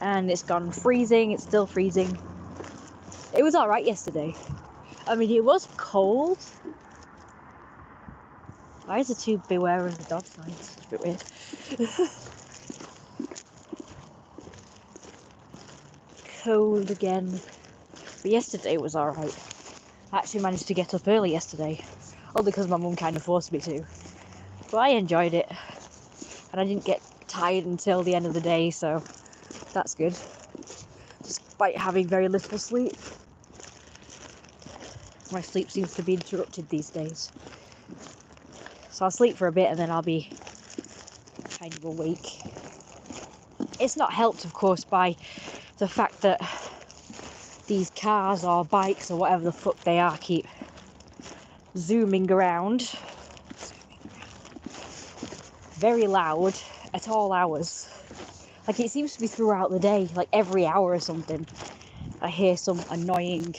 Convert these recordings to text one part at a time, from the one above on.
and it's gone freezing. It's still freezing. It was alright yesterday. I mean, it was cold. Why is there two beware of the dog signs? It's a bit weird. Cold again. But yesterday was alright. I actually managed to get up early yesterday. All because my mum kind of forced me to. But I enjoyed it. And I didn't get tired until the end of the day, so that's good. Despite having very little sleep. My sleep seems to be interrupted these days. So I'll sleep for a bit and then I'll be kind of awake. It's not helped, of course, by the fact that these cars or bikes or whatever the fuck they are keep zooming around. Very loud at all hours. Like, it seems to be throughout the day, like every hour or something. I hear some annoying,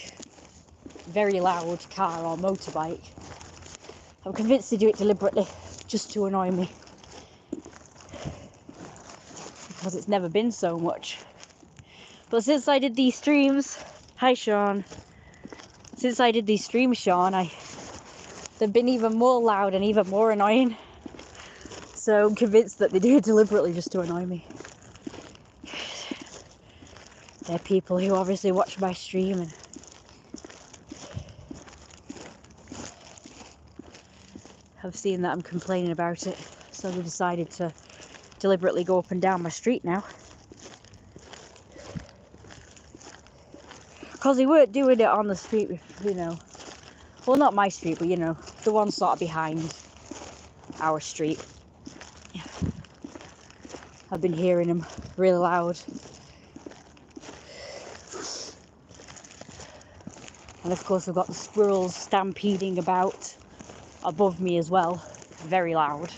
very loud car or motorbike. I'm convinced they do it deliberately, just to annoy me. Because it's never been so much. But since I did these streams, hi Sean. Since I did these streams, Sean, they've been even more loud and even more annoying. So I'm convinced that they do it deliberately just to annoy me. They're people who obviously watch my stream and have seen that I'm complaining about it. So we decided to deliberately go up and down my street now. Because they weren't doing it on the street, you know. Well, not my street, but you know, the one sort of behind our street. I've been hearing them really loud. And of course, I've got the squirrels stampeding about above me as well. Very loud.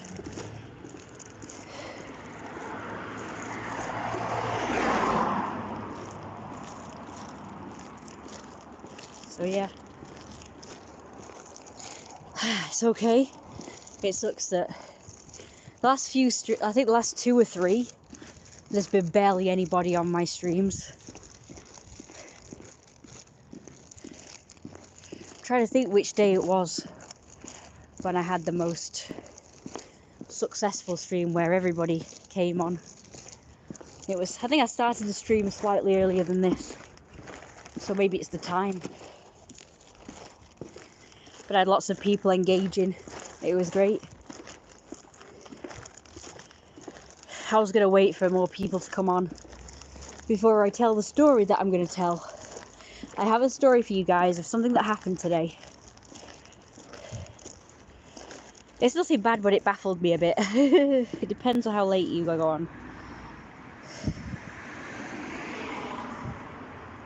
So yeah. It's okay. It sucks that the last few I think the last 2 or 3, there's been barely anybody on my streams. I'm trying to think which day it was when I had the most successful stream where everybody came on. It was, I think I started the stream slightly earlier than this, so maybe it's the time. But I had lots of people engaging. It was great. I was going to wait for more people to come on before I tell the story that I'm going to tell. I have a story for you guys of something that happened today. It's nothing bad, but it baffled me a bit. It depends on how late you go on.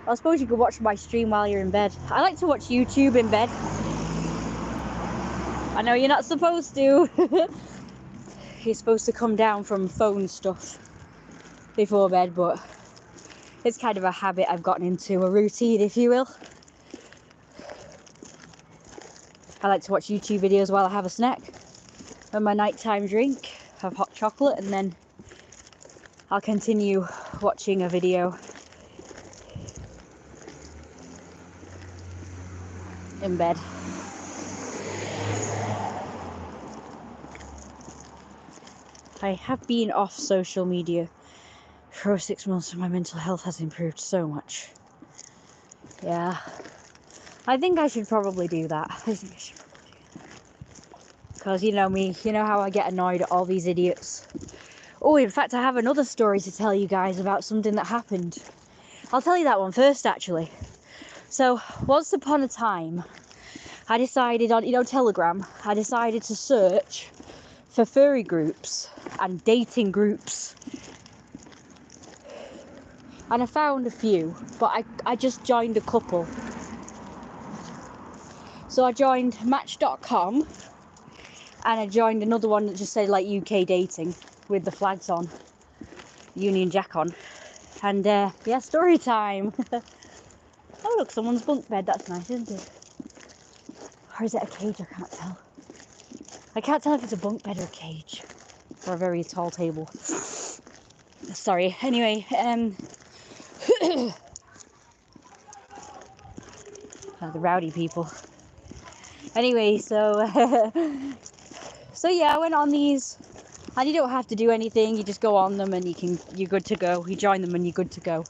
I suppose you could watch my stream while you're in bed. I like to watch YouTube in bed. I know you're not supposed to. You're supposed to come down from phone stuff before bed, but it's kind of a habit I've gotten into, a routine, if you will. I like to watch YouTube videos while I have a snack and my nighttime drink, have hot chocolate, and then I'll continue watching a video in bed. I have been off social media for 6 months and my mental health has improved so much. Yeah, I think I should probably do that. Because you know me, you know how I get annoyed at all these idiots. Oh, in fact, I have another story to tell you guys about something that happened. I'll tell you that one first, actually. So, once upon a time, I decided on, Telegram, I decided to search for furry groups and dating groups. And I found a few, but I just joined a couple. So I joined Match.com, and I joined another one that just said like UK dating with the flags on, Union Jack on. And yeah, story time. Oh look, someone's bunk bed, that's nice, isn't it? Or is it a cage? I can't tell. I can't tell if it's a bunk bed or a cage. Or a very tall table. Sorry, anyway, The rowdy people. Anyway, so so yeah, I went on these, and you don't have to do anything. You just go on them, and you're good to go. You join them, and you're good to go.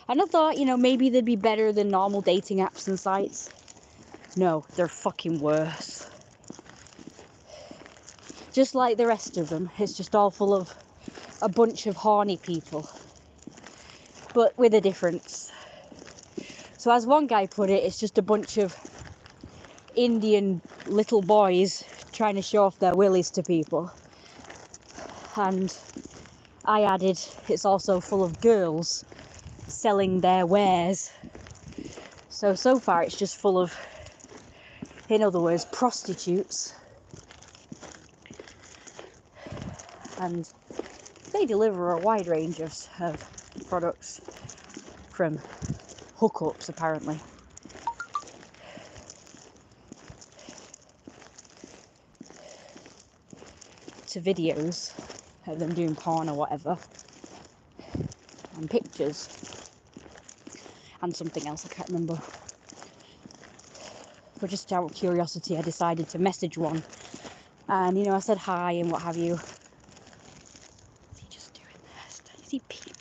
And I thought, maybe they'd be better than normal dating apps and sites. No, they're fucking worse. Just like the rest of them, it's just all full of a bunch of horny people, but with a difference. So as one guy put it, it's just a bunch of Indian little boys trying to show off their willies to people. And I added, it's also full of girls selling their wares. So far it's just full of, in other words, prostitutes. And they deliver a wide range of products, from hookups apparently. To videos of them doing porn or whatever. And pictures. And something else, I can't remember. But just out of curiosity, I decided to message one. And, I said hi and what have you. What's he just doing there? Is he peeing?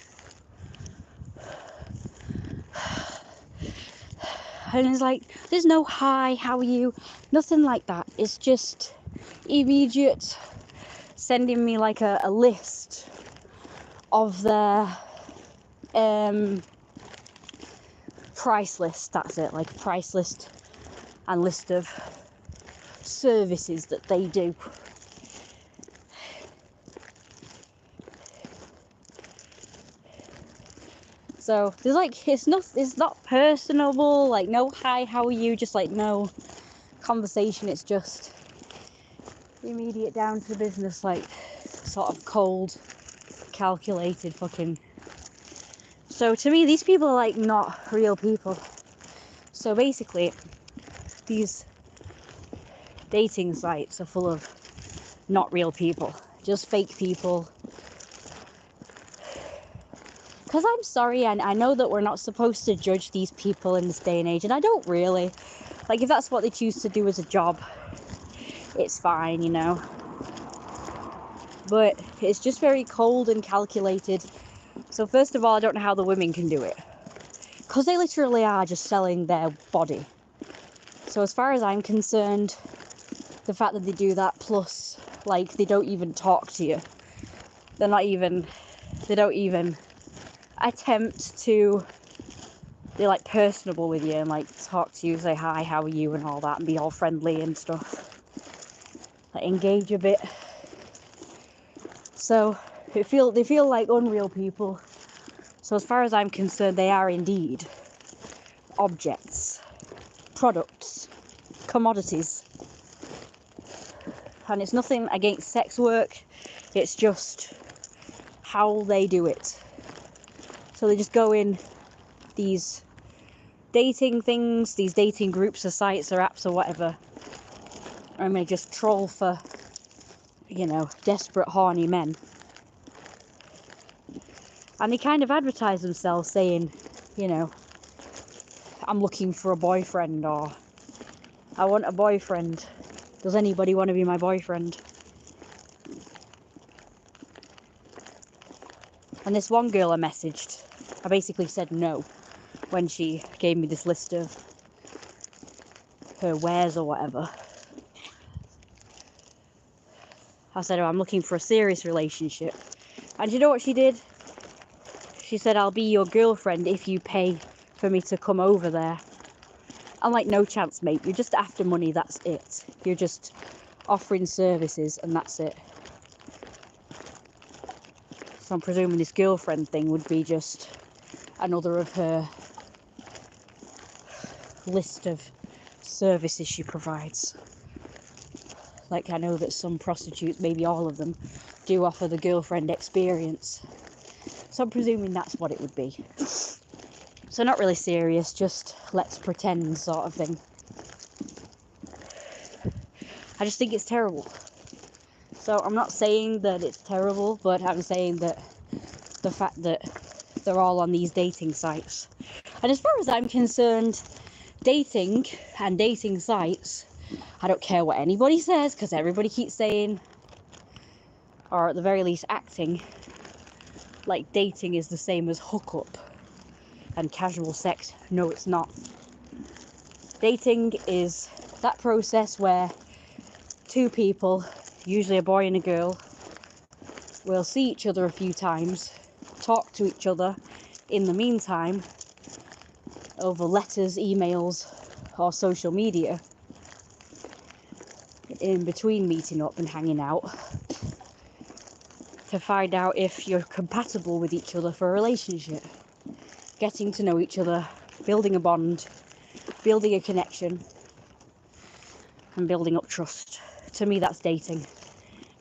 And it's like, there's no hi, how are you? Nothing like that. It's just immediate sending me like a list of their price list. That's it, like a price list and list of services that they do. So there's like, it's not personable, like no hi, how are you, just like no conversation. It's just immediate down to the business, like sort of cold, calculated fucking. So to me, these people are like not real people. So basically, these dating sites are full of not real people, just fake people. Because I'm sorry, and I know that we're not supposed to judge these people in this day and age, and I don't really. Like, if that's what they choose to do as a job, it's fine, But it's just very cold and calculated. So first of all, I don't know how the women can do it. Because they literally are just selling their body. So as far as I'm concerned, the fact that they do that, plus, like, they don't even talk to you. They don't even attempt to be like personable with you and like talk to you, say hi, how are you and all that, and be all friendly and stuff, like engage a bit. So they feel like unreal people. So as far as I'm concerned, they are indeed objects, products, commodities. And it's nothing against sex work, it's just how they do it. So they just go in these dating things, these dating groups or sites or apps or whatever, and they just troll for, desperate, horny men. And they kind of advertise themselves saying, I'm looking for a boyfriend, or I want a boyfriend. Does anybody want to be my boyfriend? And this one girl I messaged, I basically said no when she gave me this list of her wares or whatever. I said, I'm looking for a serious relationship. And you know what she did? She said, I'll be your girlfriend if you pay for me to come over there. I'm like, no chance, mate. You're just after money, that's it. You're just offering services and that's it. So I'm presuming this girlfriend thing would be just another of her list of services she provides. Like, I know that some prostitutes, maybe all of them, do offer the girlfriend experience. So I'm presuming that's what it would be. So not really serious, just let's pretend sort of thing. I just think it's terrible. So I'm not saying that it's terrible, but I'm saying that the fact that they're all on these dating sites. And as far as I'm concerned, dating and dating sites, I don't care what anybody says, because everybody keeps saying, or at the very least acting, like dating is the same as hookup and casual sex. No, it's not. Dating is that process where two people, usually a boy and a girl, will see each other a few times, talk to each other in the meantime over letters, emails, or social media, in between meeting up and hanging out, to find out if you're compatible with each other for a relationship. Getting to know each other, building a bond, building a connection, and building up trust. To me, that's dating.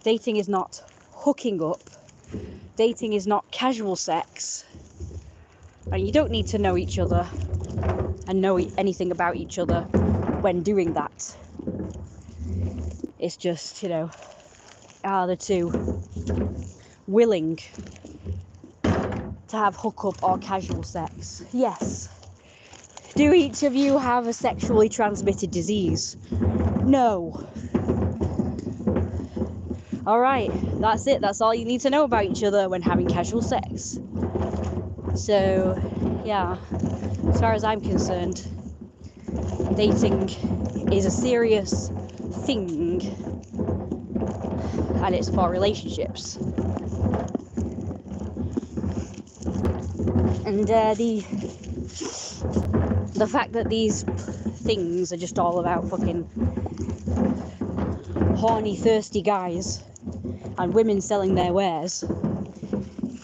Dating is not hooking up. Dating is not casual sex. And you don't need to know each other and know anything about each other when doing that. It's just, are the two willing to have hookup or casual sex? Yes. Do each of you have a sexually transmitted disease? No. Alright, that's it. That's all you need to know about each other when having casual sex. So, yeah, as far as I'm concerned, dating is a serious thing, and it's for relationships. And the fact that these things are just all about fucking horny, thirsty guys and women selling their wares,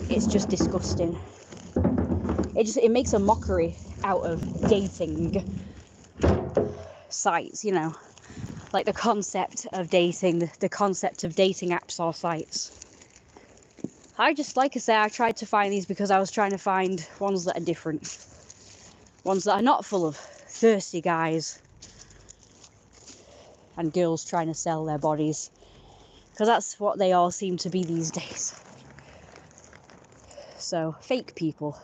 it's just disgusting. It makes a mockery out of dating sites, like the concept of dating, the concept of dating apps or sites. I tried to find these because I was trying to find ones that are different, ones that are not full of thirsty guys and girls trying to sell their bodies, because that's what they all seem to be these days. So, fake people.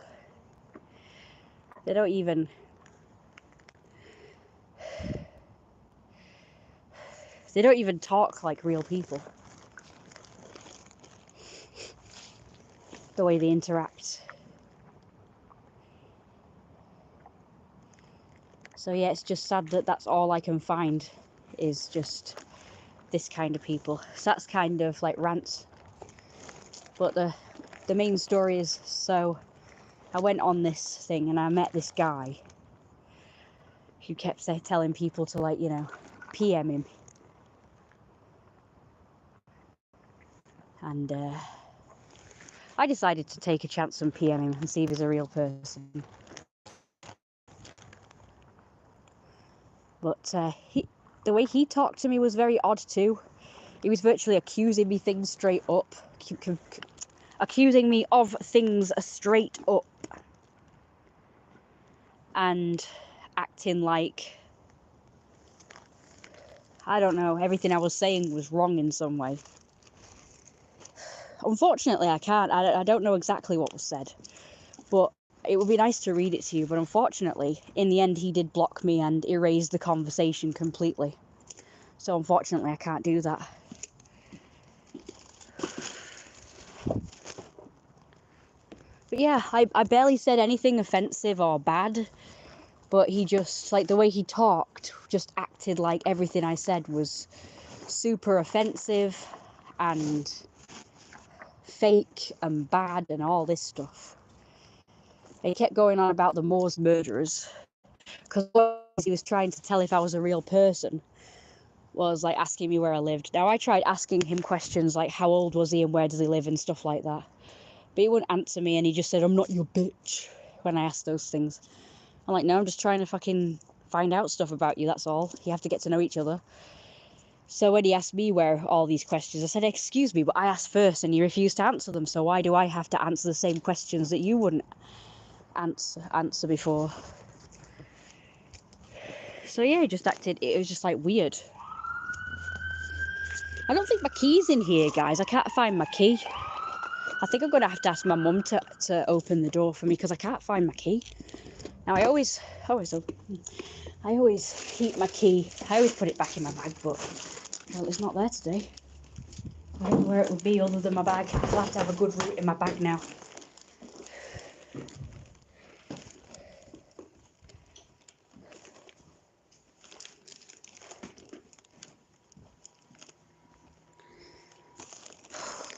They don't even talk like real people. The way they interact. So yeah, it's just sad that that's all I can find is just this kind of people. So that's kind of like rant. But the main story is, so I went on this thing and I met this guy who kept telling people to PM him. And I decided to take a chance and PM him and see if he's a real person. But the way he talked to me was very odd too. He was virtually accusing me things straight up. Accusing me of things straight up. And acting like, I don't know, everything I was saying was wrong in some way. Unfortunately, I can't. I don't know exactly what was said. But it would be nice to read it to you. But unfortunately, in the end, he did block me and erase the conversation completely. So unfortunately, I can't do that. But yeah, I barely said anything offensive or bad. But he just, the way he talked, just acted like everything I said was super offensive and fake and bad and all this stuff. He kept going on about the Moors murderers, because he was trying to tell if I was a real person was asking me where I lived. Now I tried asking him questions like how old was he and where does he live and stuff like that, but he wouldn't answer me, and he just said, "I'm not your bitch," when I asked those things. I'm like, no, I'm just trying to fucking find out stuff about you, that's all. You have to get to know each other. So when he asked me where all these questions, I said, excuse me, but I asked first and you refused to answer them, so why do I have to answer the same questions that you wouldn't answer before? So yeah, it was just weird. I don't think my key's in here, guys. I can't find my key. I think I'm gonna have to ask my mum to open the door for me because I can't find my key. Now I always keep my key. I always put it back in my bag, but well, it's not there today. I don't know where it would be other than my bag. I'll have to have a good route in my bag now.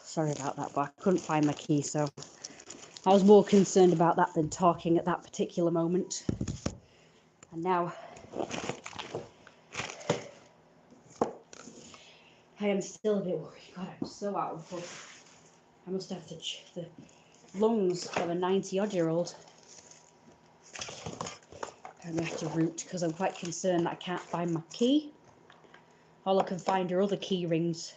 Sorry about that, but I couldn't find my key, so I was more concerned about that than talking at that particular moment. And now I am still a bit worried. God, I'm so out of breath. I must have the lungs of a 90-odd-year-old. I'm going to have to route because I'm quite concerned that I can't find my key. All I can find are other key rings.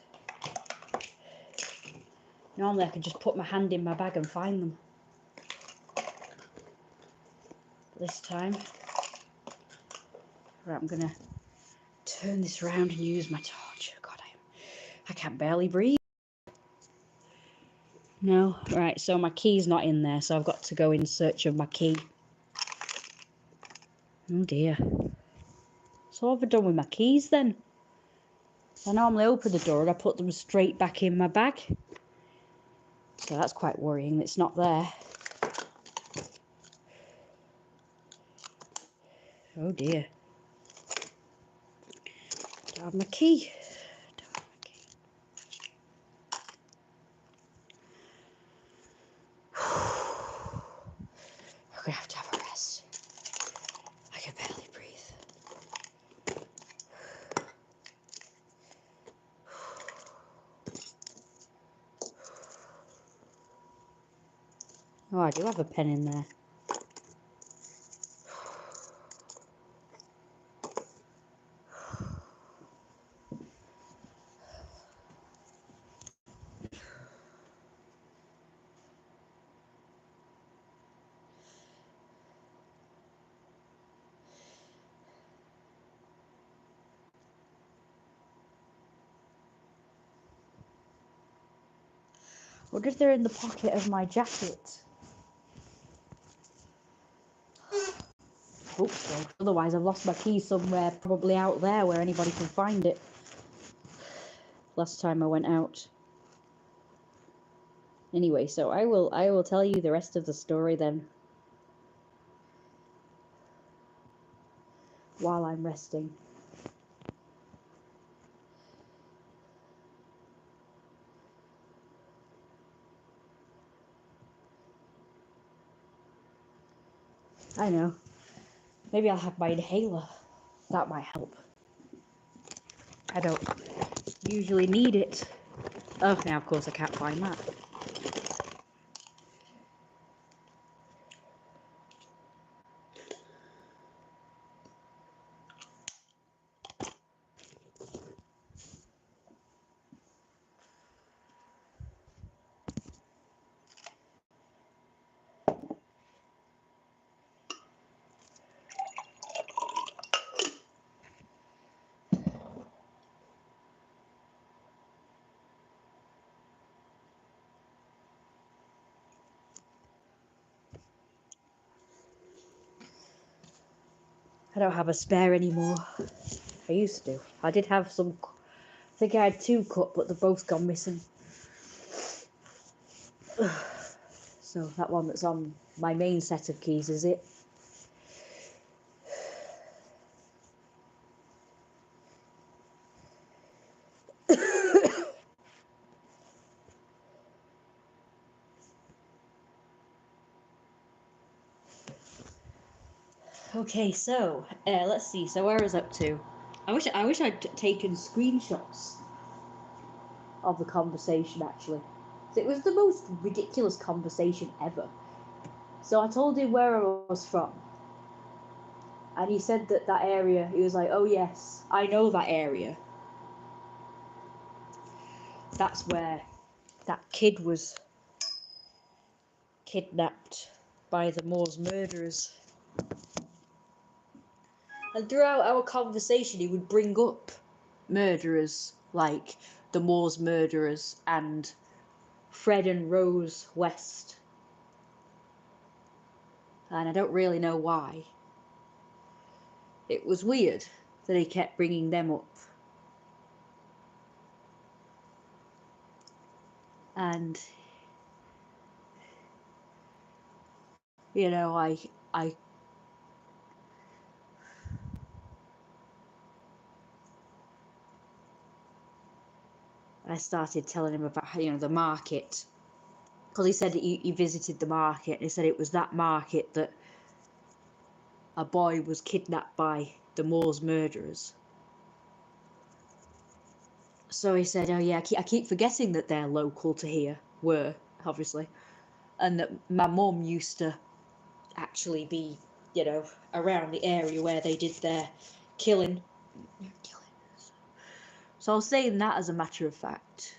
Normally I could just put my hand in my bag and find them. But this time, right, I'm going to turn this around and use my torch. God, I can barely breathe. No, right, so my key's not in there, so I've got to go in search of my key. Oh dear. So what have I done with my keys then? I normally open the door and I put them straight back in my bag. So that's quite worrying, it's not there. Oh dear. Don't have my key. Don't have my key. I'm gonna have to have a rest. I can barely breathe. Oh, I do have a pen in there. What if they're in the pocket of my jacket? Hope so. Otherwise, I've lost my key somewhere, probably out there where anybody can find it. Last time I went out. Anyway, so I will tell you the rest of the story then. While I'm resting. I know. Maybe I'll have my inhaler. That might help. I don't usually need it. Oh, now of course I can't find that. I don't have a spare anymore. I used to. I did have some. I think I had 2 cut, but they're both gone missing. So that one that's on my main set of keys is it. Okay, so let's see. So where I was up to? I wish I'd taken screenshots of the conversation actually. It was the most ridiculous conversation ever. So I told him where I was from, and he said that area. He was like, "Oh yes, I know that area. That's where that kid was kidnapped by the Moors murderers." And throughout our conversation, he would bring up murderers like the Moors murderers and Fred and Rose West. And I don't really know why. It was weird that he kept bringing them up. And, you know, I started telling him about, you know, the market. Because he said he visited the market, and he said it was that market that a boy was kidnapped by the Moors murderers. So he said, oh yeah, I keep forgetting that they're local to here, were, obviously. And that my mum used to actually be, you know, around the area where they did their killing. So I was saying that as a matter of fact.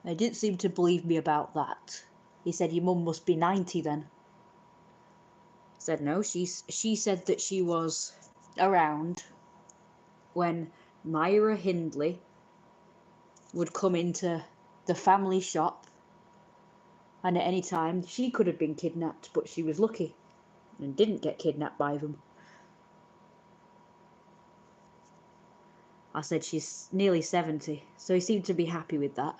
They didn't seem to believe me about that. He said, your mum must be 90 then. I said, no, she said that she was around when Myra Hindley would come into the family shop, and at any time she could have been kidnapped, but she was lucky and didn't get kidnapped by them. I said she's nearly 70, so he seemed to be happy with that.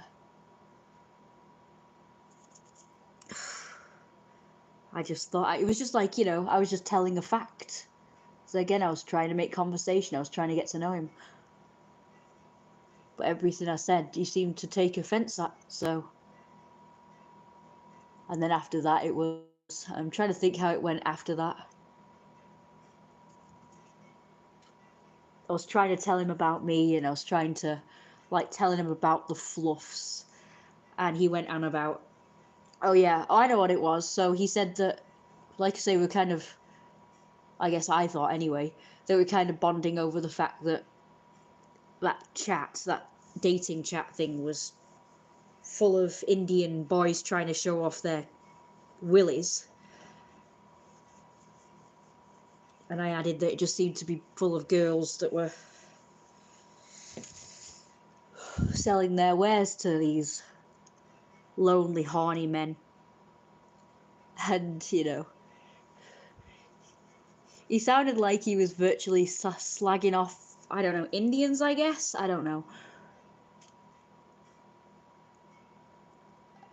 I just thought, it was just like, you know, I was just telling a fact. So again, I was trying to make conversation, I was trying to get to know him. But everything I said, he seemed to take offence at, so. And then after that, it was, I'm trying to think how it went after that. I was trying to tell him about me, and I was trying to, like, telling him about the fluffs. And he went on about, oh yeah, I know what it was. So he said that, like I say, we're kind of, I guess I thought anyway, that we're kind of bonding over the fact that that dating chat thing was full of Indian boys trying to show off their willies. And I added that it just seemed to be full of girls that were selling their wares to these lonely, horny men. And, you know, he sounded like he was virtually slagging off, I don't know, Indians, I guess? I don't know.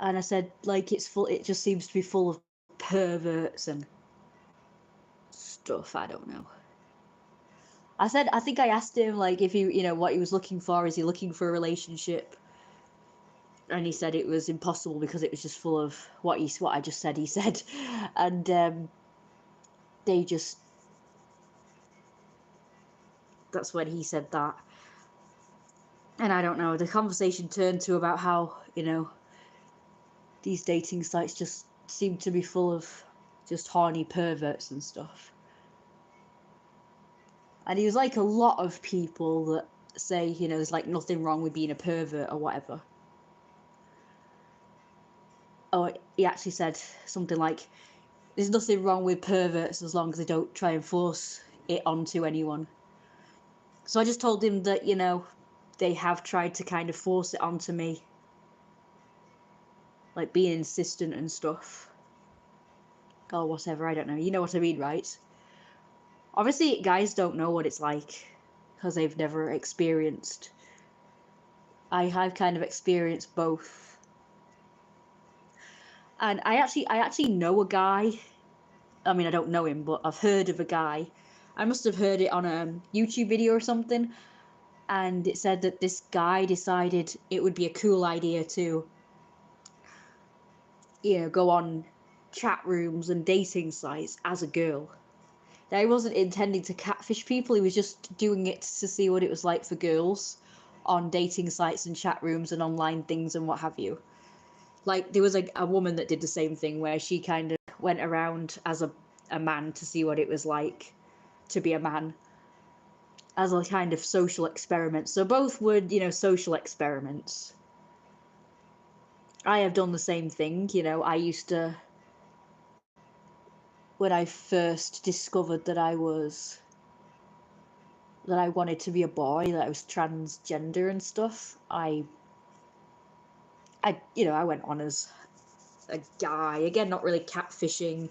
And I said, like, it just seems to be full of perverts and stuff, I don't know. I think I asked him, like, if you know, what he was looking for. Is he looking for a relationship? And he said it was impossible because it was just full of what I just said he said. And that's when he said that. And I don't know, the conversation turned to about how, you know, these dating sites just seem to be full of just horny perverts and stuff. And he was like a lot of people that say, you know, there's like nothing wrong with being a pervert or whatever. Oh, he actually said something like, there's nothing wrong with perverts as long as they don't try and force it onto anyone. So I just told him that, you know, they have tried to kind of force it onto me, like being insistent and stuff, or whatever, I don't know, you know what I mean, right? Obviously guys don't know what it's like because they've never experienced. I've kind of experienced both. And I actually know a guy. I mean, I don't know him, but I've heard of a guy. I must have heard it on a YouTube video or something, and it said that this guy decided it would be a cool idea to, you know, go on chat rooms and dating sites as a girl. Now, he wasn't intending to catfish people, he was just doing it to see what it was like for girls on dating sites and chat rooms and online things and what have you. Like, there was a woman that did the same thing where she kind of went around as a man to see what it was like to be a man, as a kind of social experiment. So both were, you know, social experiments. I have done the same thing, you know. I used to, when I first discovered that I wanted to be a boy, that I was transgender and stuff, I I went on as a guy. Again, not really catfishing.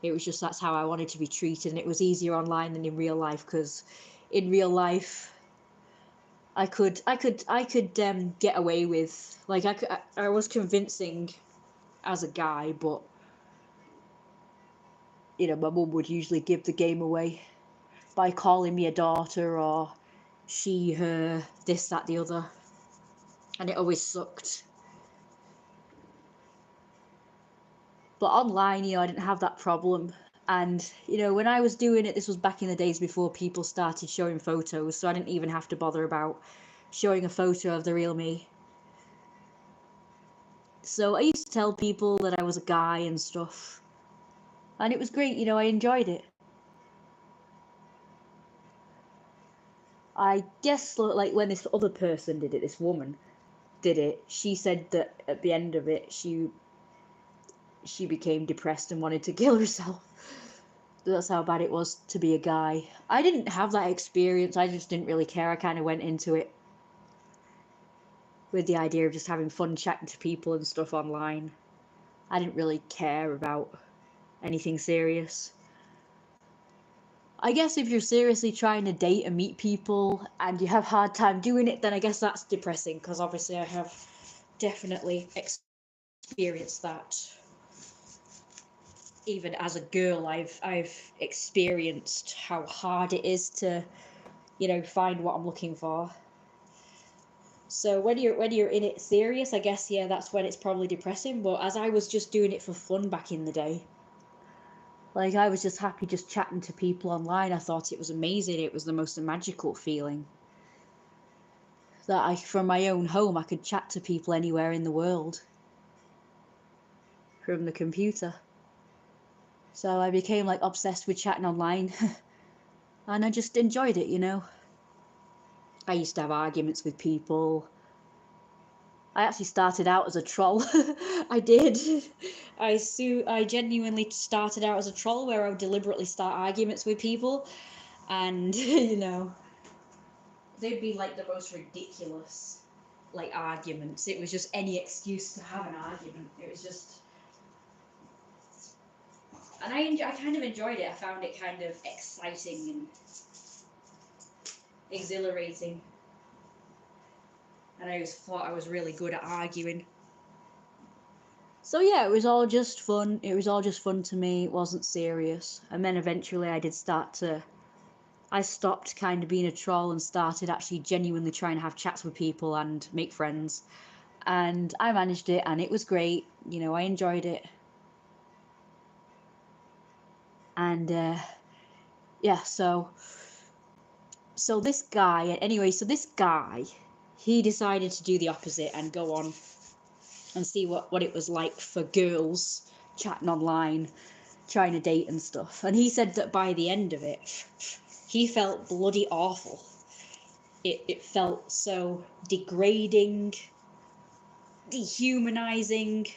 It was just that's how I wanted to be treated, and it was easier online than in real life, because in real life I could get away with, like, I was convincing as a guy, but my mum would usually give the game away by calling me a daughter, or she, her, this, that, the other, and it always sucked. But online, I didn't have that problem. And, when I was doing it, this was back in the days before people started showing photos, so I didn't even have to bother about showing a photo of the real me. So I used to tell people that I was a guy and stuff. And it was great, I enjoyed it. I guess, like, when this other person did it, this woman did it, she said that at the end of it, she became depressed and wanted to kill herself. That's how bad it was to be a guy. I didn't have that experience. I just didn't really care. I kind of went into it with the idea of just having fun chatting to people and stuff online. I didn't really care about anything serious. I guess if you're seriously trying to date and meet people and you have a hard time doing it, then I guess that's depressing, because obviously I have definitely experienced that. Even as a girl, I've experienced how hard it is to, find what I'm looking for. So when you're in it serious, I guess, yeah, that's when it's probably depressing. But as I was just doing it for fun back in the day, like, I was just happy just chatting to people online. I thought it was amazing. It was the most magical feeling. That from my own home, I could chat to people anywhere in the world from the computer. So I became, like, obsessed with chatting online. And I just enjoyed it. I used to have arguments with people. I actually started out as a troll. I did. I genuinely started out as a troll, where I would deliberately start arguments with people, and they'd be like the most ridiculous, like, arguments. It was just any excuse to have an argument. It was just, and I kind of enjoyed it. I found it kind of exciting and exhilarating, and I always thought I was really good at arguing. So yeah, it was all just fun. It was all just fun to me. It wasn't serious. And then eventually I stopped kind of being a troll and started actually genuinely trying to have chats with people and make friends. And I managed it, and it was great. I enjoyed it. And yeah, so this guy, he decided to do the opposite and go on and see what it was like for girls chatting online, trying to date and stuff. And he said that by the end of it, he felt bloody awful. It felt so degrading, dehumanizing.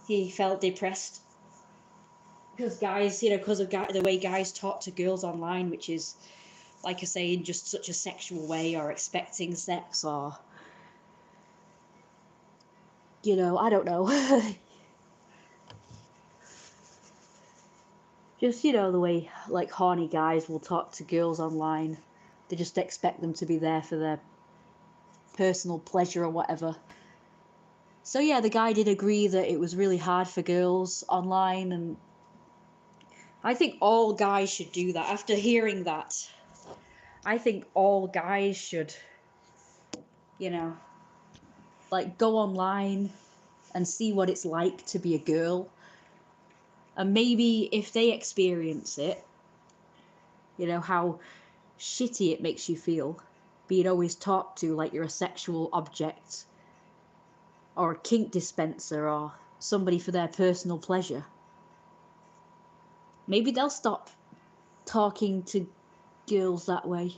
He felt depressed because guys, because of the way guys talk to girls online, which is, like I say, in just such a sexual way, or expecting sex, or I don't know. Just, the way, like, horny guys will talk to girls online. They just expect them to be there for their personal pleasure or whatever. So yeah, the guy did agree that it was really hard for girls online, and I think all guys should do that. After hearing that, I think all guys should, like, go online and see what it's like to be a girl. And maybe if they experience it, how shitty it makes you feel being always talked to like you're a sexual object, or a kink dispenser, or somebody for their personal pleasure. Maybe they'll stop talking to girls that way.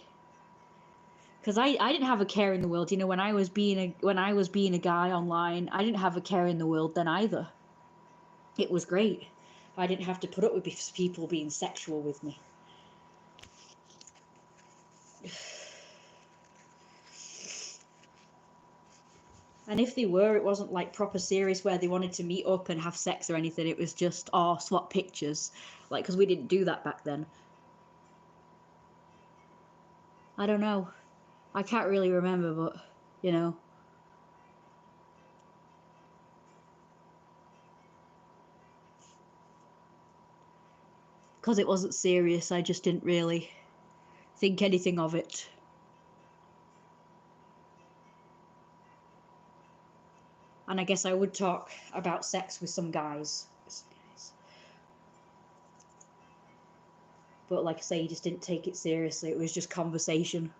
Because I didn't have a care in the world, when I was being a guy online. I didn't have a care in the world then either. It was great. I didn't have to put up with people being sexual with me. And if they were, it wasn't like proper serious where they wanted to meet up and have sex or anything. It was just, oh, swap pictures. Like, because we didn't do that back then. I don't know. I can't really remember, but, you know. Because it wasn't serious, I just didn't really think anything of it. And I guess I would talk about sex with some guys. But like I say, he just didn't take it seriously. It was just conversation.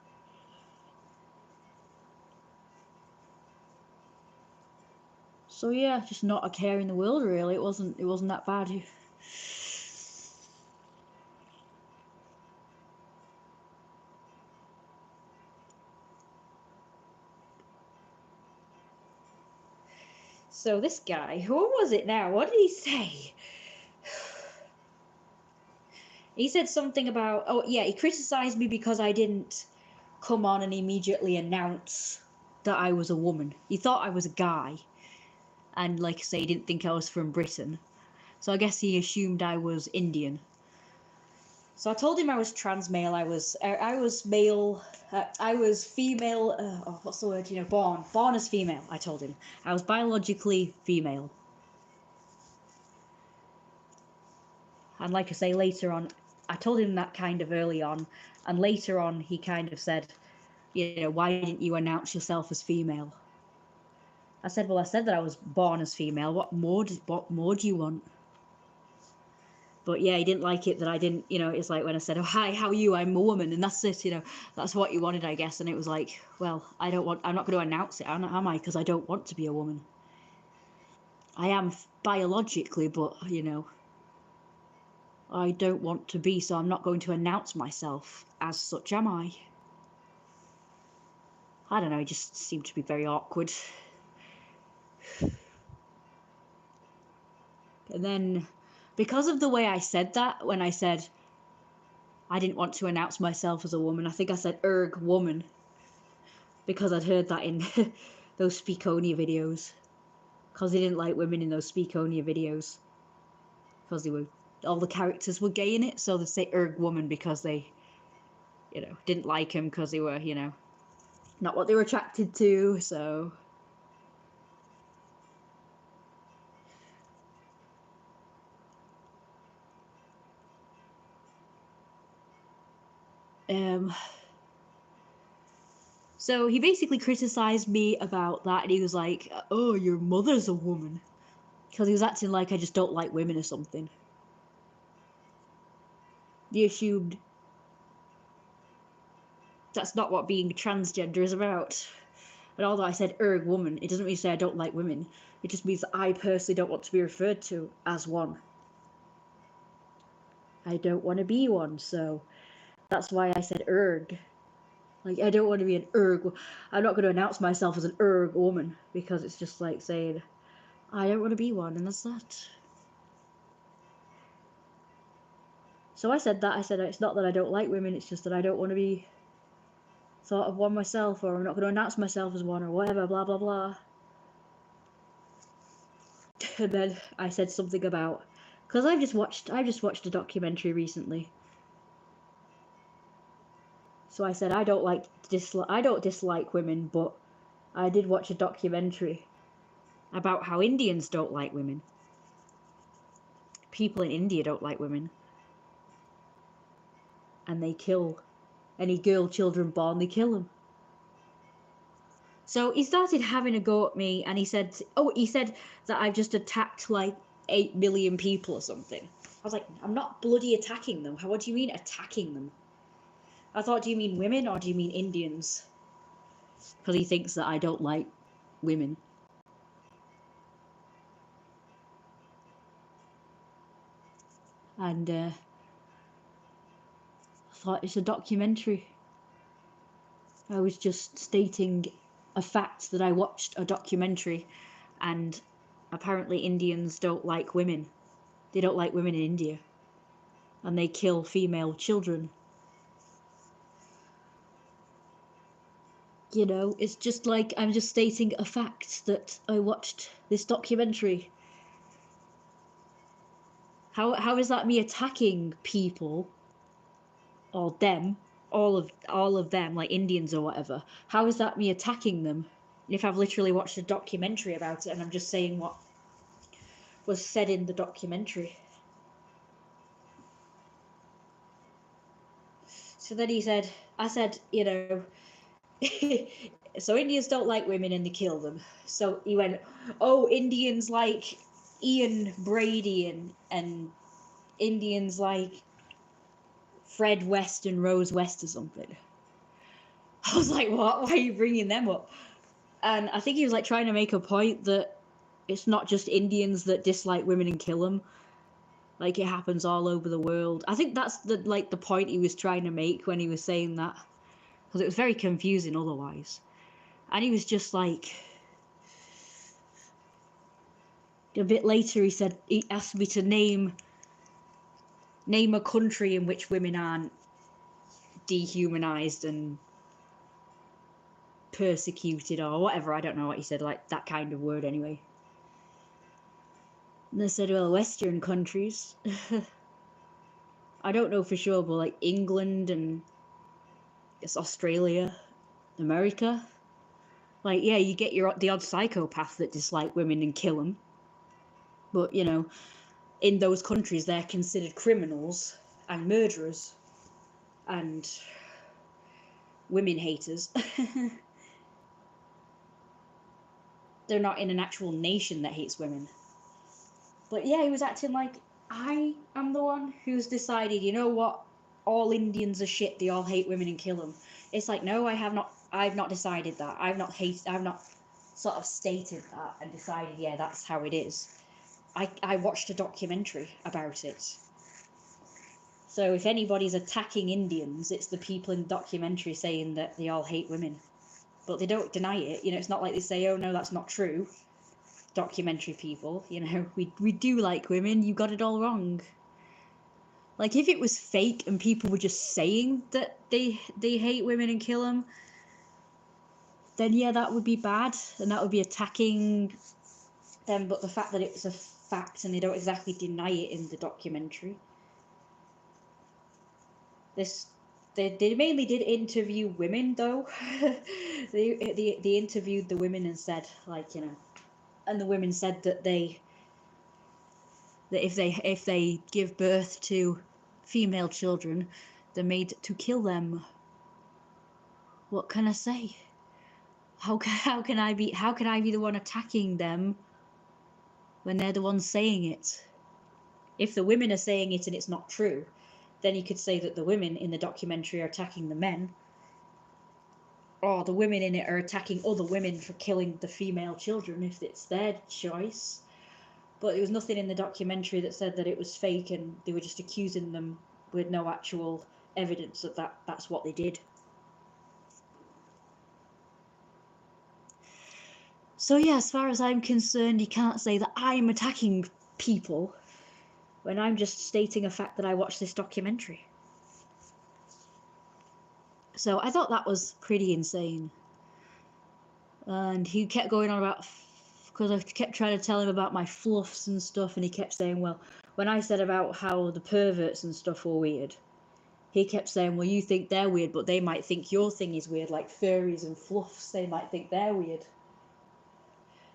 So yeah, just not a care in the world really. It wasn't that bad. So this guy, who was it now? What did he say? He said something about, oh yeah, he criticised me because I didn't come on and immediately announce that I was a woman. He thought I was a guy. And like I say, he didn't think I was from Britain. So I guess he assumed I was Indian. So I told him I was trans male. I was male. I was female. Oh, what's the word? You know, born as female. I told him I was biologically female. And like I say, later on, I told him that kind of early on, and later on he kind of said, you know, why didn't you announce yourself as female? I said, well, I said that I was born as female. What more do you want? But yeah, he didn't like it that I didn't, you know, it's like when I said, oh, hi, how are you? I'm a woman. And that's it, you know, that's what you wanted, I guess. And it was like, well, I'm not going to announce it, am I? Because I don't want to be a woman. I am biologically, but, you know, I don't want to be, so I'm not going to announce myself as such, am I? I don't know, it just seemed to be very awkward. And then, because of the way I said that, when I said I didn't want to announce myself as a woman, I think I said erg woman, because I'd heard that in those Speakonia videos. Because they didn't like women in those Speakonia videos. Because all the characters were gay in it, so they say erg woman because they, you know, didn't like him because they were, you know, not what they were attracted to, so. So he basically criticised me about that, and he was like, oh, your mother's a woman. Because he was acting like I just don't like women or something. He assumed that's not what being transgender is about. And although I said erg woman, it doesn't mean to say I don't like women. It just means that I personally don't want to be referred to as one. I don't want to be one, so that's why I said erg. Like, I don't want to be an erg. I'm not going to announce myself as an erg woman, because it's just like saying, I don't want to be one, and that's that. So I said that. I said, it's not that I don't like women, it's just that I don't want to be thought of one myself, or I'm not going to announce myself as one, or whatever, blah, blah, blah. And then I said something about, because I've just watched a documentary recently. So I said I don't dislike women, but I did watch a documentary about how Indians don't like women. People in India don't like women. And they kill any girl children born, they kill them. So he started having a go at me, and he said that I've just attacked like 8 million people or something. I was like, I'm not bloody attacking them. What do you mean attacking them? I thought, do you mean women or do you mean Indians? Because he thinks that I don't like women. And I thought, it's a documentary. I was just stating a fact that I watched a documentary, and apparently Indians don't like women. They don't like women in India. And they kill female children. You know, it's just like I'm just stating a fact that I watched this documentary. How is that me attacking people or them, all of them, like Indians or whatever? How is that me attacking them if I've literally watched a documentary about it and I'm just saying what was said in the documentary? So then I said, you know, so Indians don't like women and they kill them. So he went, oh, Indians like Ian Brady and Indians like Fred West and Rose West or something. I was like, what? Why are you bringing them up? And I think he was like trying to make a point that it's not just Indians that dislike women and kill them. Like it happens all over the world. I think that's the point he was trying to make when he was saying that, because it was very confusing otherwise. And he was just like, a bit later he asked me to name a country in which women aren't dehumanized and persecuted or whatever. I don't know what he said, like that kind of word anyway. And they said, well, Western countries. I don't know for sure, but like England and it's Australia, America. Like, yeah, you get the odd psychopath that dislike women and kill them. But, you know, in those countries, they're considered criminals and murderers and women haters. They're not in an actual nation that hates women. But yeah, he was acting like I am the one who's decided, you know what, all Indians are shit, they all hate women and kill them. It's like, no, I've not decided that. I've not sort of stated that and decided, yeah, that's how it is. I watched a documentary about it. So if anybody's attacking Indians, it's the people in the documentary saying that they all hate women. But they don't deny it. You know, it's not like they say, oh no, that's not true. Documentary people, you know, we do like women, you got it all wrong. Like if it was fake and people were just saying that they hate women and kill them, then yeah, that would be bad and that would be attacking them. But the fact that it's a fact and they don't exactly deny it in the documentary, they mainly did interview women though. they interviewed the women and said, like, you know, and the women said that if they give birth to female children, they're made to kill them. What can I say? How can I be the one attacking them when they're the ones saying it? If the women are saying it and it's not true, then you could say that the women in the documentary are attacking the men, or the women in it are attacking other women for killing the female children if it's their choice. But there was nothing in the documentary that said that it was fake and they were just accusing them with no actual evidence that that's what they did. So yeah, as far as I'm concerned, you can't say that I'm attacking people when I'm just stating a fact that I watched this documentary. So I thought that was pretty insane. And he kept going on about, because I kept trying to tell him about my fluffs and stuff, and he kept saying, well, when I said about how the perverts and stuff were weird, he kept saying, well, you think they're weird, but they might think your thing is weird, like furries and fluffs, they might think they're weird.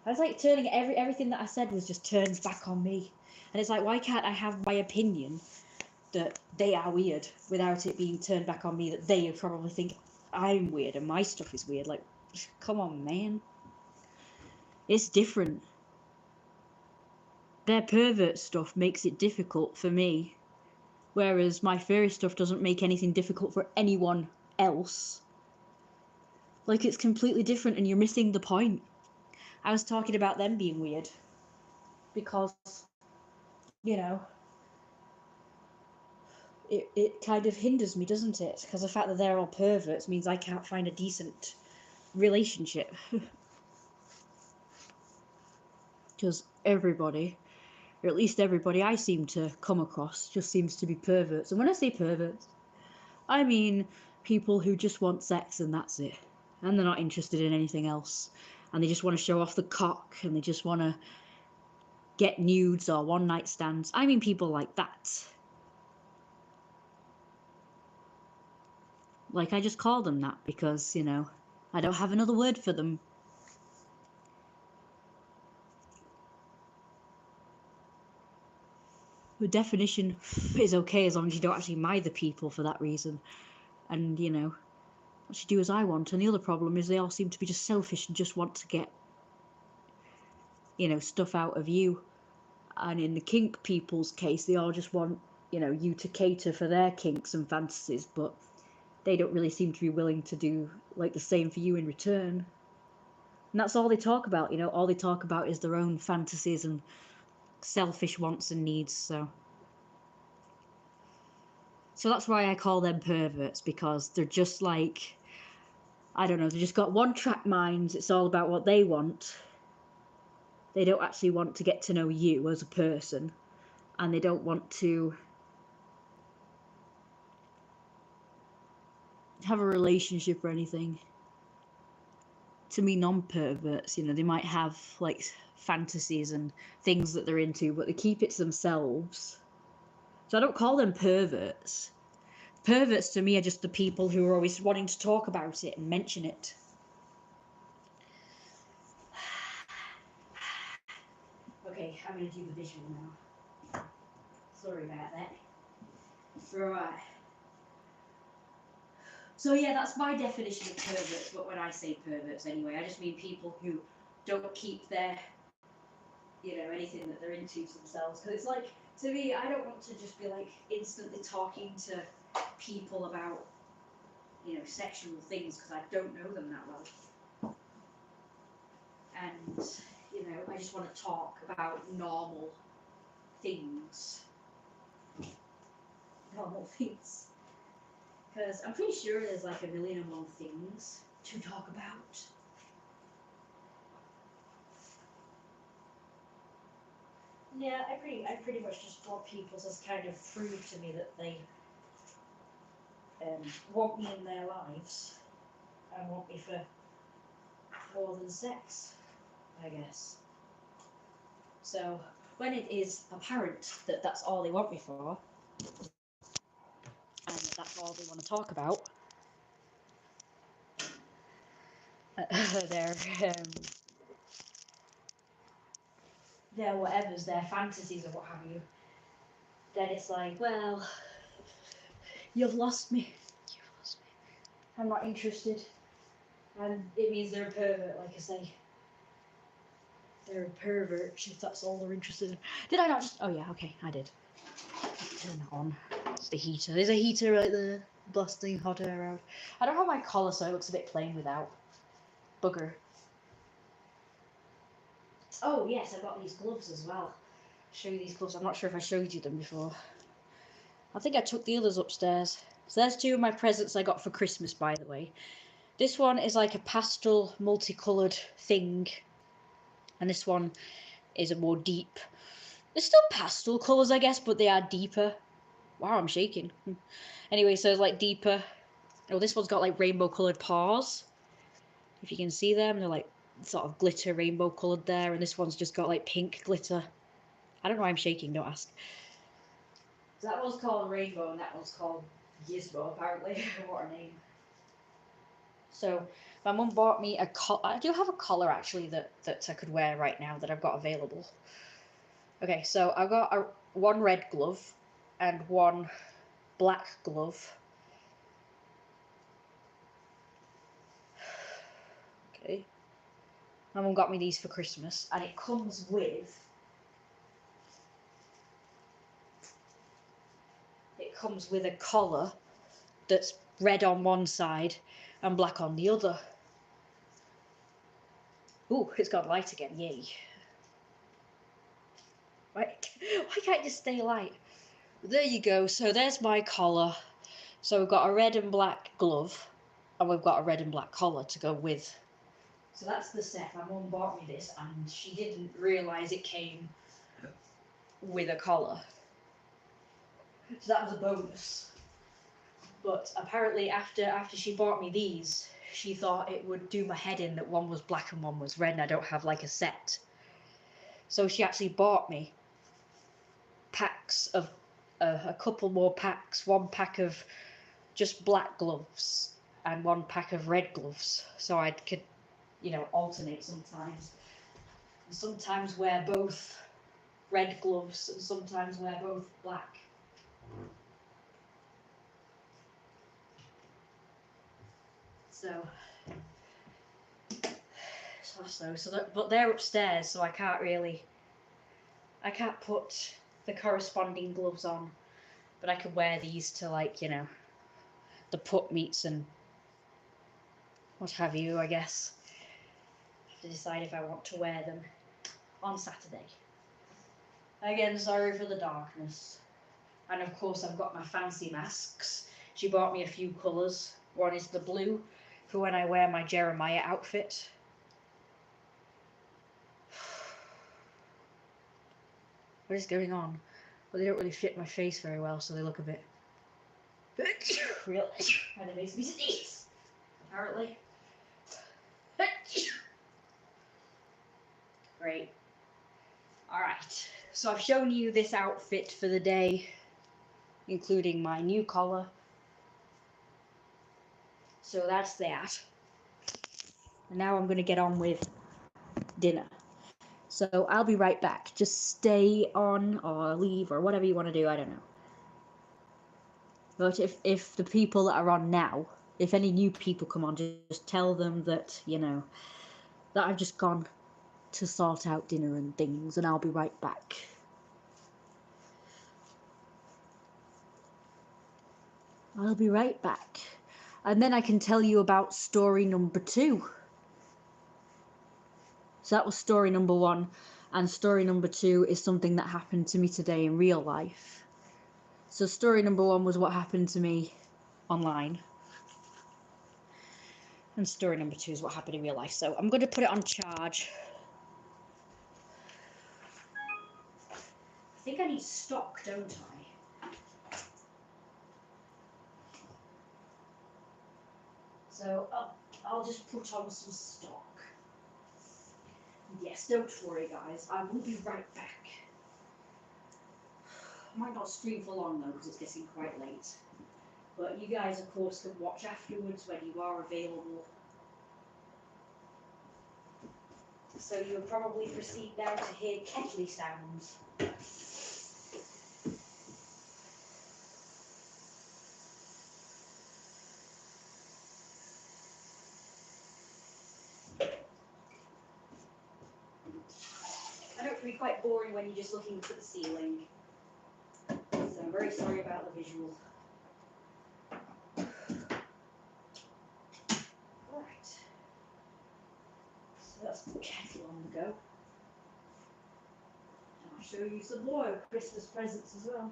I was like turning everything that I said was just turned back on me. And it's like, why can't I have my opinion that they are weird without it being turned back on me that they probably think I'm weird and my stuff is weird? Like, come on, man. It's different. Their pervert stuff makes it difficult for me, whereas my furry stuff doesn't make anything difficult for anyone else. Like, it's completely different and you're missing the point. I was talking about them being weird because, you know, it kind of hinders me, doesn't it? Because the fact that they're all perverts means I can't find a decent relationship. Because everybody, or at least everybody I seem to come across, just seems to be perverts. And when I say perverts, I mean people who just want sex and that's it. and they're not interested in anything else, and they just want to show off the cock, and they just want to get nudes or one night stands. I mean, people like that. Like, I just call them that because, you know, I don't have another word for them. The definition is okay as long as you don't actually mind the people for that reason. And, you know, I should do as I want. And the other problem is they all seem to be just selfish and just want to get, you know, stuff out of you. And in the kink people's case, they all just want, you know, you to cater for their kinks and fantasies, but they don't really seem to be willing to do like the same for you in return. And that's all they talk about, you know, all they talk about is their own fantasies and selfish wants and needs. So that's why I call them perverts, because they're just like, I don't know, they just got one track minds. It's all about what they want. They don't actually want to get to know you as a person, and they don't want to have a relationship or anything. To me, non-perverts, you know, they might have like fantasies and things that they're into, but they keep it to themselves. So I don't call them perverts. Perverts to me are just the people who are always wanting to talk about it and mention it. Okay, I'm going to do the visual now. Sorry about that. Right. So yeah, that's my definition of perverts, but when I say perverts anyway, I just mean people who don't keep their, you know, anything that they're into to themselves. Because it's like, to me, I don't want to just be like instantly talking to people about, you know, sexual things, because I don't know them that well. And, you know, I just want to talk about normal things. Normal things. Because I'm pretty sure there's like a million and one things to talk about. Yeah, I pretty much just want people to kind of prove to me that they want me in their lives and want me for more than sex, I guess. So when it is apparent that that's all they want me for, and that's all they want to talk about, their whatever's, their fantasies or what have you, then it's like, well, you've lost me. You've lost me. I'm not interested. And it means they're a pervert, like I say. They're a pervert if that's all they're interested in. Did I not just... Oh yeah, okay, I did. Turn it on. It's the heater. There's a heater right there. Blasting hot air out. I don't have my collar, so it looks a bit plain without. Bugger. Oh yes, I've got these gloves as well. Show you these gloves. I'm not sure if I showed you them before. I think I took the others upstairs. So there's two of my presents I got for Christmas, by the way. This one is like a pastel multicoloured thing. And this one is a more deep... They're still pastel colours, I guess, but they are deeper. Wow, I'm shaking. Anyway, so it's like deeper. Oh, this one's got like rainbow coloured paws. If you can see them, they're like sort of glitter rainbow coloured there. And this one's just got like pink glitter. I don't know why I'm shaking, don't ask. So that one's called Rainbow and that one's called Gizmo, apparently. What a name. So my mum bought me a collar. I do have a collar actually that I could wear right now that I've got available. Okay, so I've got one red glove and one black glove. Okay. My mum got me these for Christmas, and it comes with... It comes with a collar that's red on one side and black on the other. Ooh, it's got light again, yay. Why can't it just stay light? There you go, so there's my collar. So we've got a red and black glove, and we've got a red and black collar to go with. So that's the set. My mum bought me this, and she didn't realise it came with a collar. So that was a bonus. But apparently after she bought me these, she thought it would do my head in that one was black and one was red, and I don't have like a set. So she actually bought me packs of a couple more packs, one pack of just black gloves and one pack of red gloves, so I could, you know, alternate sometimes. And sometimes wear both red gloves and sometimes wear both black. So but they're upstairs, so I can't put the corresponding gloves on, but I could wear these to, like, you know, the put meets and what have you, I guess. I have to decide if I want to wear them on Saturday. Again, sorry for the darkness. And of course I've got my fancy masks. She bought me a few colours. One is the blue for when I wear my Jeremiah outfit. What is going on? Well, they don't really fit my face very well, so they look a bit real, and it makes me sneeze, apparently. Great. Alright, so I've shown you this outfit for the day, including my new collar. So that's that. And now I'm going to get on with dinner. So I'll be right back. Just stay on or leave or whatever you want to do, I don't know. But if the people that are on now, if any new people come on, just tell them that, you know, that I've just gone to sort out dinner and things, and I'll be right back. I'll be right back. And then I can tell you about story number 2. So that was story number 1, and story number 2 is something that happened to me today in real life. So story number 1 was what happened to me online, and story number 2 is what happened in real life. So I'm going to put it on charge. I think I need stock, don't I? So I'll just put on some stock. Yes, don't worry guys, I will be right back. I might not stream for long though, because it's getting quite late. But you guys, of course, can watch afterwards when you are available. So you'll probably proceed now to hear kettly sounds. I know it can be quite boring when you're just looking up at the ceiling. So I'm very sorry about the visual. Right. So that's the kettle on the go. And I'll show you some more Christmas presents as well.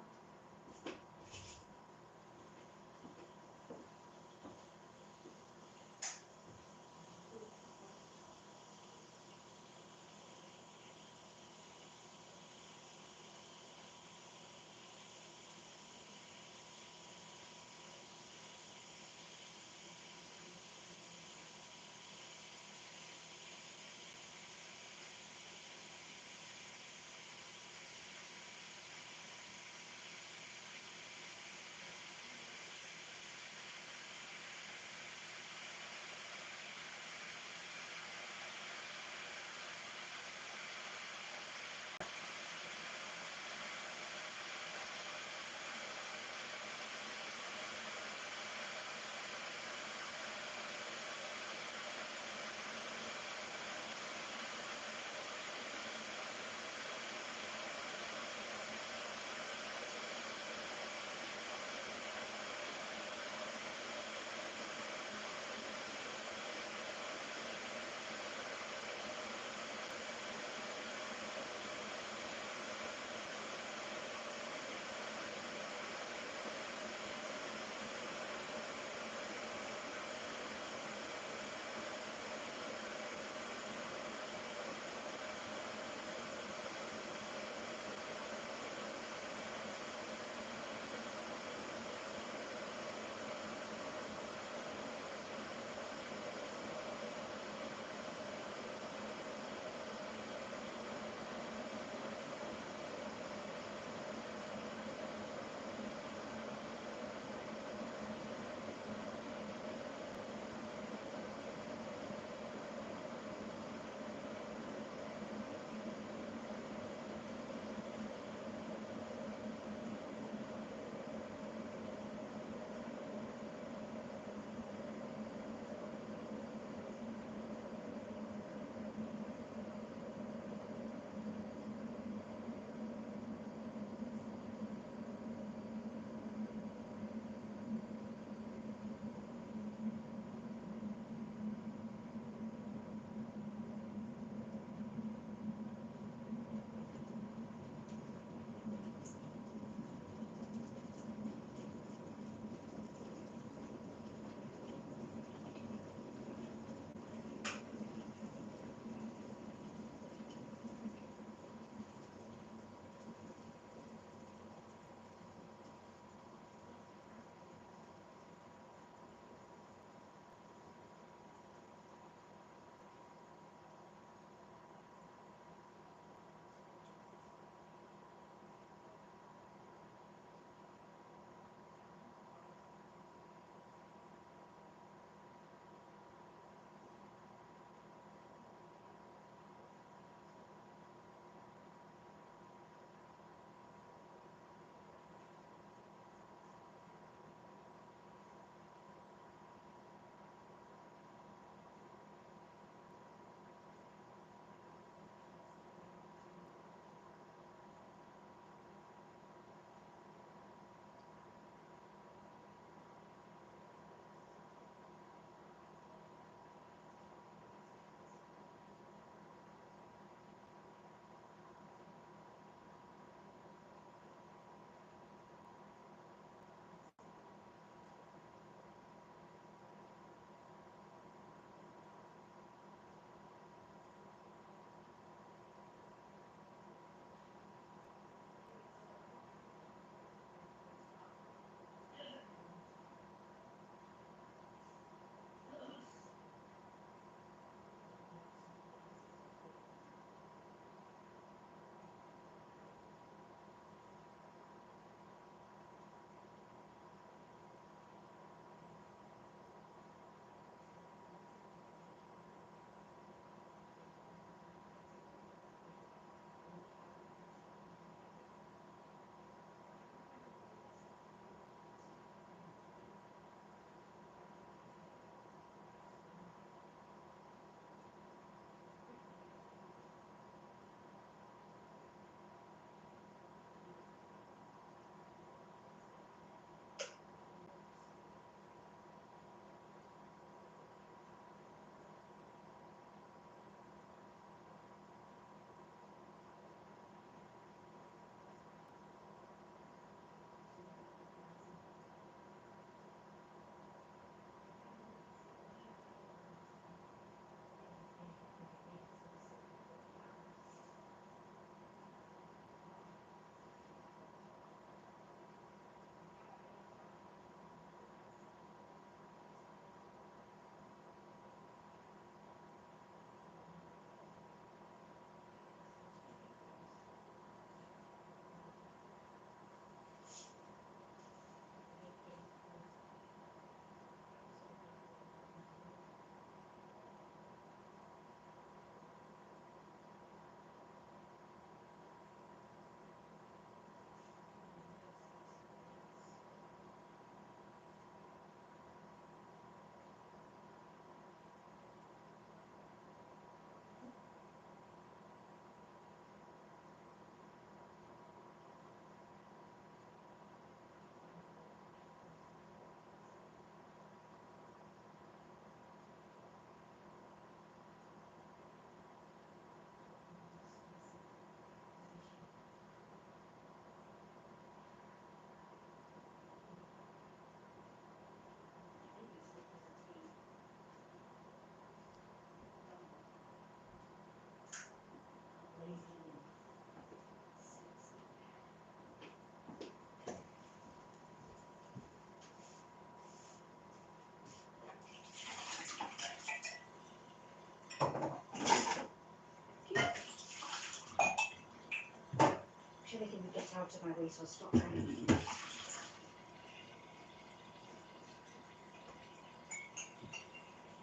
get out of my way, so I'll stop running.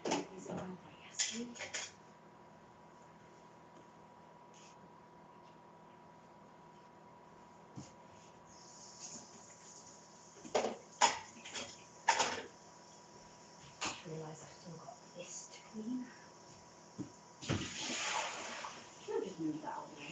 These are all by yesterday. I realise I've still got this to clean. I'll just move that out of the way.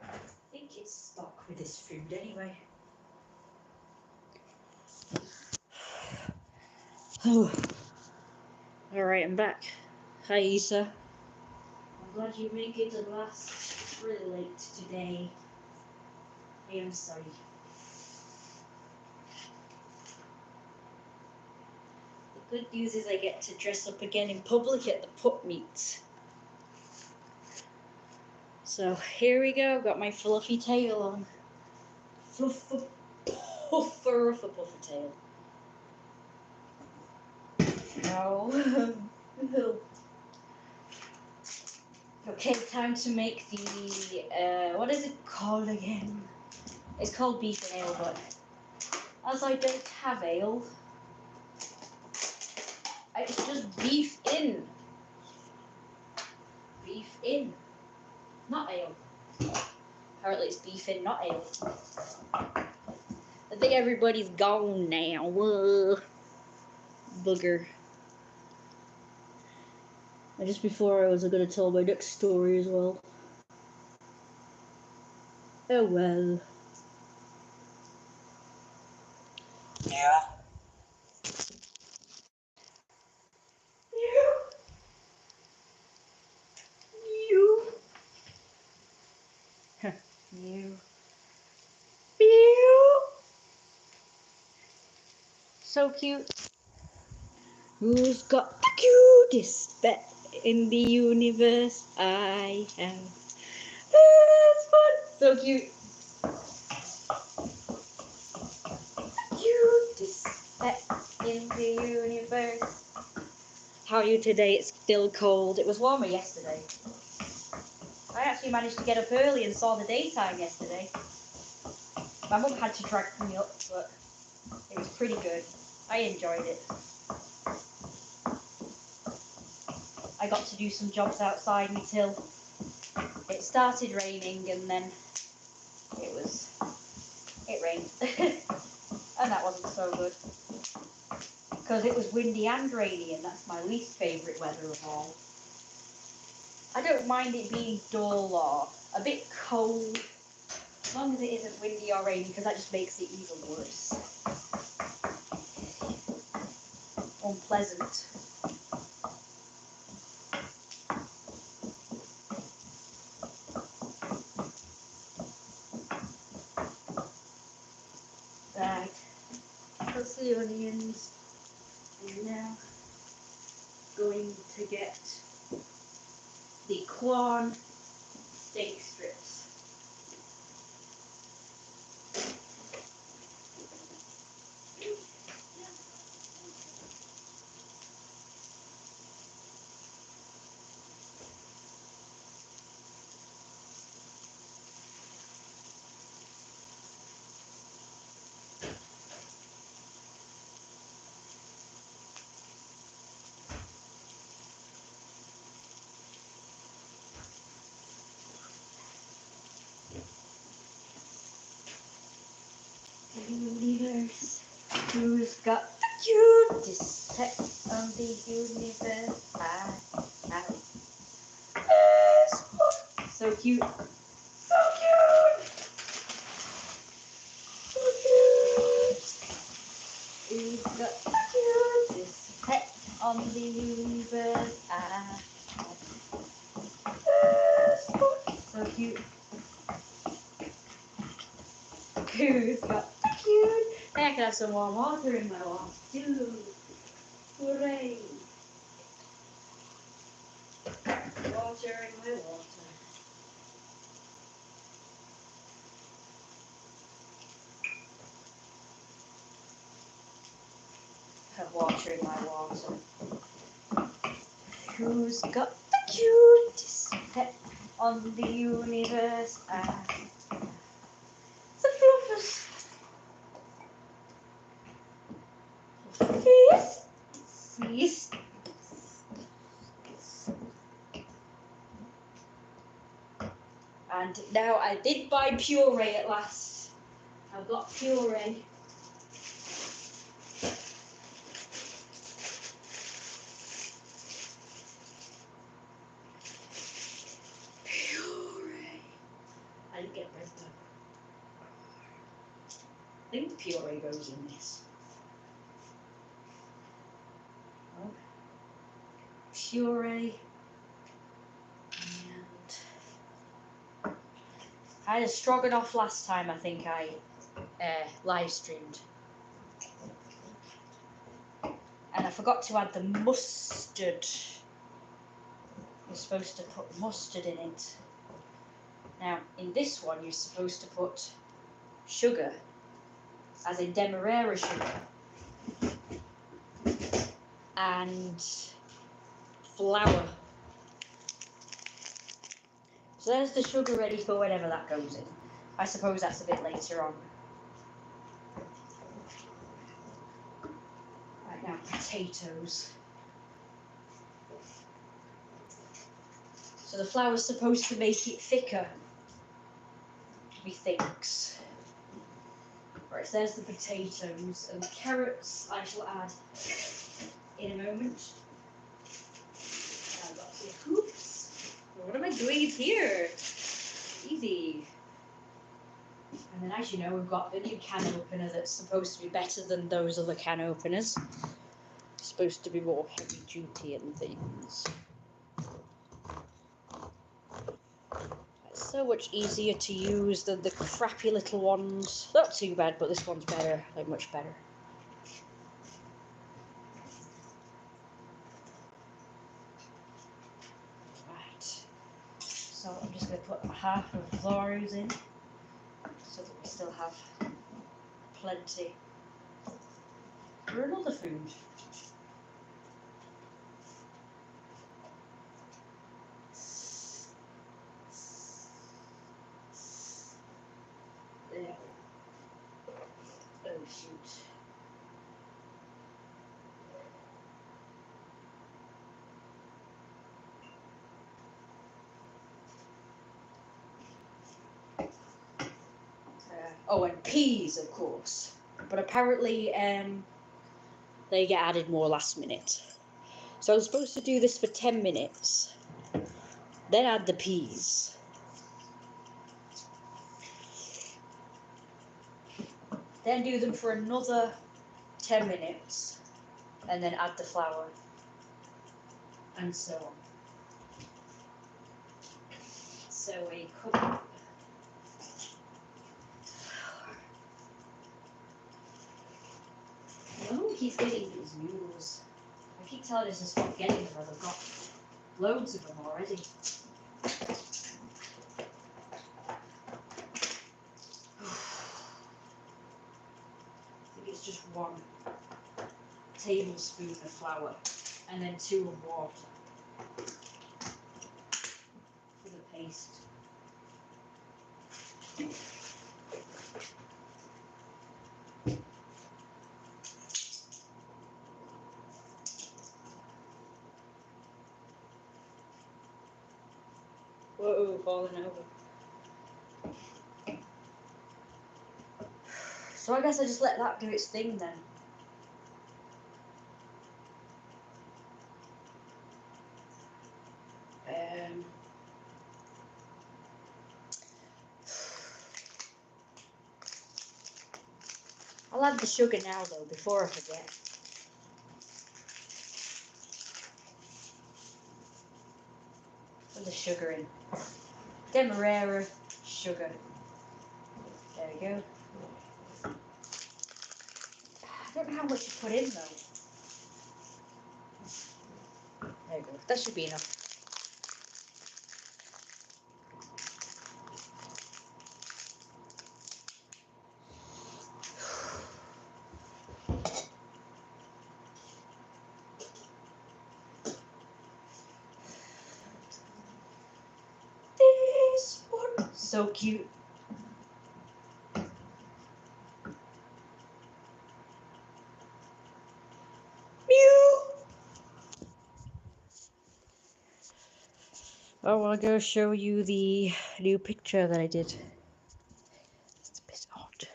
I think it's stock with this food anyway. Oh. Alright, I'm back. Hi, Issa. I'm glad you make it to last. It's really late today. I am sorry. The good news is I get to dress up again in public at the pup meet. So here we go, got my fluffy tail on. Fluffer, puffer, puffer tail. No. Okay, time to make the, what is it called again? It's called beef and ale, but as I don't have ale, it's just beef in. Beef in, not ale. Apparently it's beef in, not ale. I think everybody's gone now. Whoa. Booger. And just before I was going to tell my next story as well. Oh well. Yeah. You. So cute. Who's got the cutest pet in the universe? I have So cute. Cutest pet in the universe. How are you today? It's still cold. It was warmer yesterday. I actually managed to get up early and saw the daytime yesterday. My mum had to drag me up, but it was pretty good. I enjoyed it. I got to do some jobs outside until it started raining, and then it rained. And that wasn't so good. Because it was windy and rainy, and that's my least favourite weather of all. I don't mind it being dull or a bit cold, as long as it isn't windy or rainy, because that just makes it even worse. Unpleasant. Right, that's the onions. We're now going to get the corn steak strips. Universe, who's got the cutest pet on the universe? So cute. So cute. So cute. Who's got the cutest pet on the universe? So cute. Who's got the cute? Hey, I can have some warm water in my water too. Hooray! Water in my water. Have water in my water. Who's got the cutest pet on the universe? The fluffus. Yes. Yes. And now I did buy puree at last. I've got puree. Puree. I didn't get red though. I think the puree goes in this. Oh. Puree. And I had a stroganoff last time, I think I live streamed. And I forgot to add the mustard. You're supposed to put mustard in it. Now, in this one, you're supposed to put sugar, as in demerara sugar, and flour. So there's the sugar ready for whenever that goes in. I suppose that's a bit later on. Right, now potatoes. So the flour's supposed to make it thicker, methinks. Right, so there's the potatoes, and the carrots I shall add in a moment. I've got the hoops. What am I doing here? Easy. And then, as you know, we've got the new can opener that's supposed to be better than those other can openers. It's supposed to be more heavy duty and things. It's so much easier to use than the crappy little ones. Not too bad, but this one's better, like much better. Right. So I'm just going to put half of those in. so that we still have plenty for another food. There. Oh shoot. Oh, and peas, of course. But apparently, they get added more last minute. So I was supposed to do this for 10 minutes, then add the peas. Then do them for another 10 minutes, and then add the flour, and so on. So we cook. Oh, he's getting these noodles. I keep telling us to stop getting them, as I've got loads of them already. I think it's just 1 tablespoon of flour and then 2 of water for the paste. Whoa, falling over. So I guess I just let that do its thing then. I'll add the sugar now though, before I forget. Put the sugar in. Demerara sugar. There we go. I don't know how much to put in though. There we go. That should be enough. This one, so cute. Mew. I want to go show you the new picture that I did. It's a bit odd.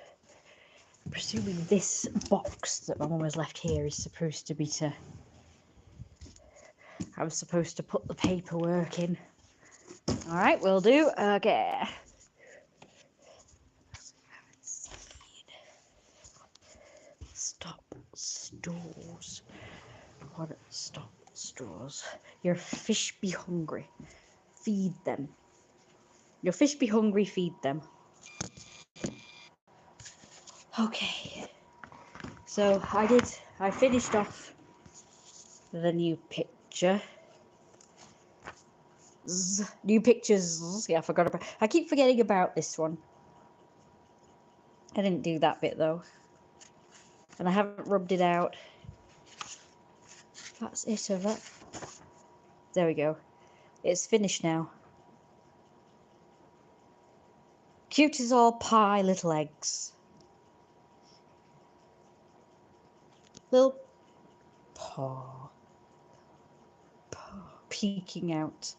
I'm presuming this box that my mum has left here is supposed to be to... I'm supposed to put the paperwork in. Alright, will do. Okay. Stop stores. What? Stop stores. Your fish be hungry. Feed them. Your fish be hungry, feed them. Okay. So I finished off the new picture. New pictures. Yeah, I forgot about. I keep forgetting about this one. I didn't do that bit though. And I haven't rubbed it out. That's it of that. There we go. It's finished now. Cute as all pie, little eggs. Little paw peeking out.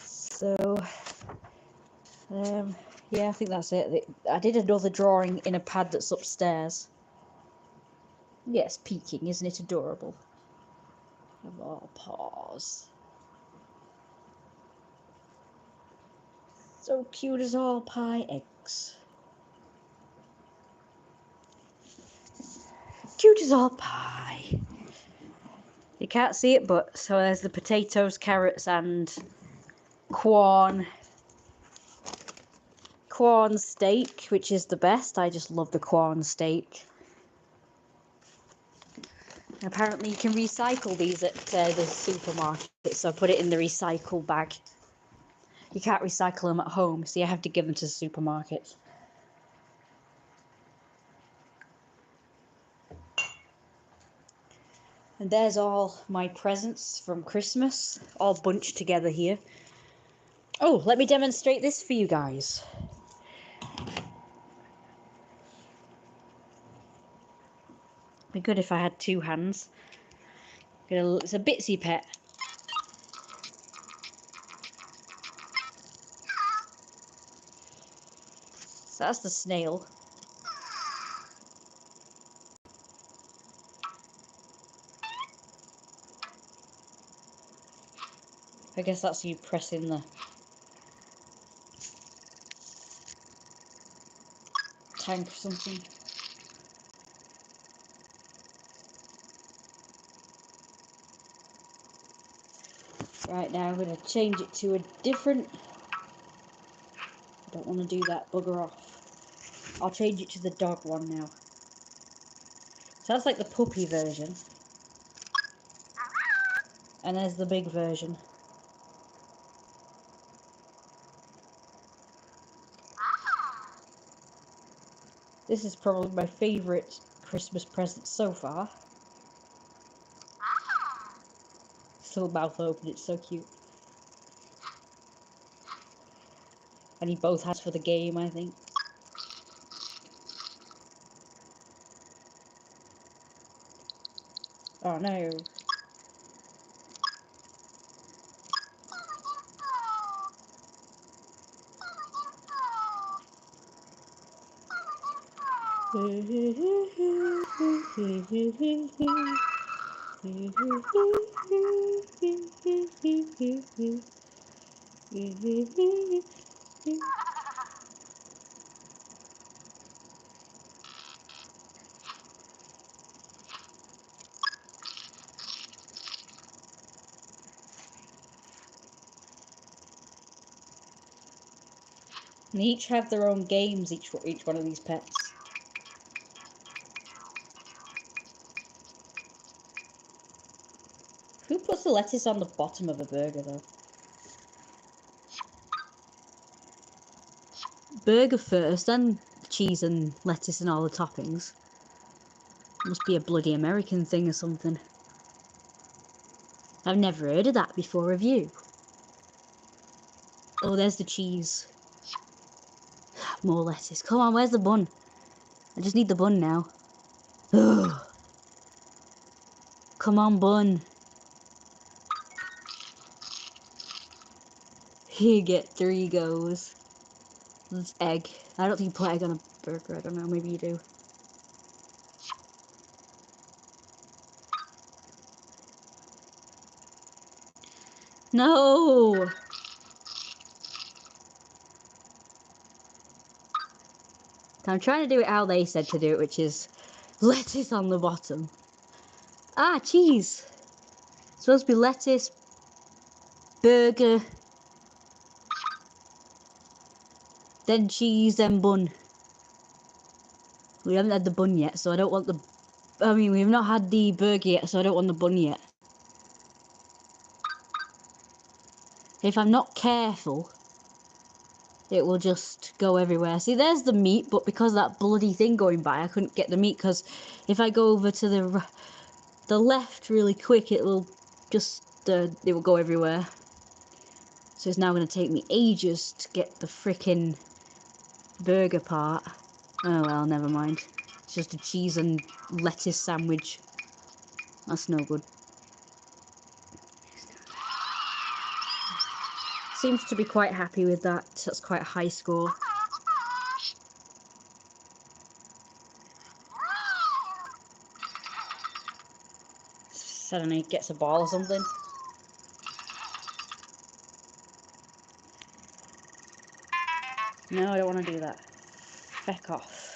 So, yeah, I think that's it. I did another drawing in a pad that's upstairs. Yes, peeking, isn't it adorable? Of all paws. So cute as all pie eggs. Cute as all pie. You can't see it, but so there's the potatoes, carrots, and corn steak, which is the best. I just love the corn steak. Apparently you can recycle these at the supermarket, so I put it in the recycle bag. You can't recycle them at home, so you have to give them to the supermarket. And there's all my presents from Christmas, all bunched together here. Oh, let me demonstrate this for you guys. Be good if I had two hands. It's a Bitsy pet. So that's the snail. I guess that's you pressing the tank or something. Right, now I'm going to change it to a different... I don't want to do that, bugger off. I'll change it to the dog one now. So that's like the puppy version. And there's the big version. This is probably my favourite Christmas present so far. Still mouth open, it's so cute. And he both has for the game, I think. Oh no. And they each have their own games, each one of these pets. Who puts the lettuce on the bottom of a burger, though? Burger first, then cheese and lettuce and all the toppings. Must be a bloody American thing or something. I've never heard of that before, have you? Oh, there's the cheese. More lettuce. Come on, where's the bun? I just need the bun now. Ugh. Come on, bun. You get 3 goes. That's egg. I don't think you put egg on a burger. I don't know. Maybe you do. No! I'm trying to do it how they said to do it, which is lettuce on the bottom. Ah, cheese. It's supposed to be lettuce, burger, then cheese, then bun. We haven't had the bun yet, so I don't want the... I mean, we've not had the burger yet, so I don't want the bun yet. If I'm not careful, it will just go everywhere. See, there's the meat, but because of that bloody thing going by, I couldn't get the meat, because if I go over to the left really quick, it will just... it will go everywhere. So it's now going to take me ages to get the frickin' burger part. Oh well, never mind. It's just a cheese and lettuce sandwich. That's no good. Seems to be quite happy with that. That's quite a high score. Suddenly he gets a ball or something. No, I don't want to do that. Feck off.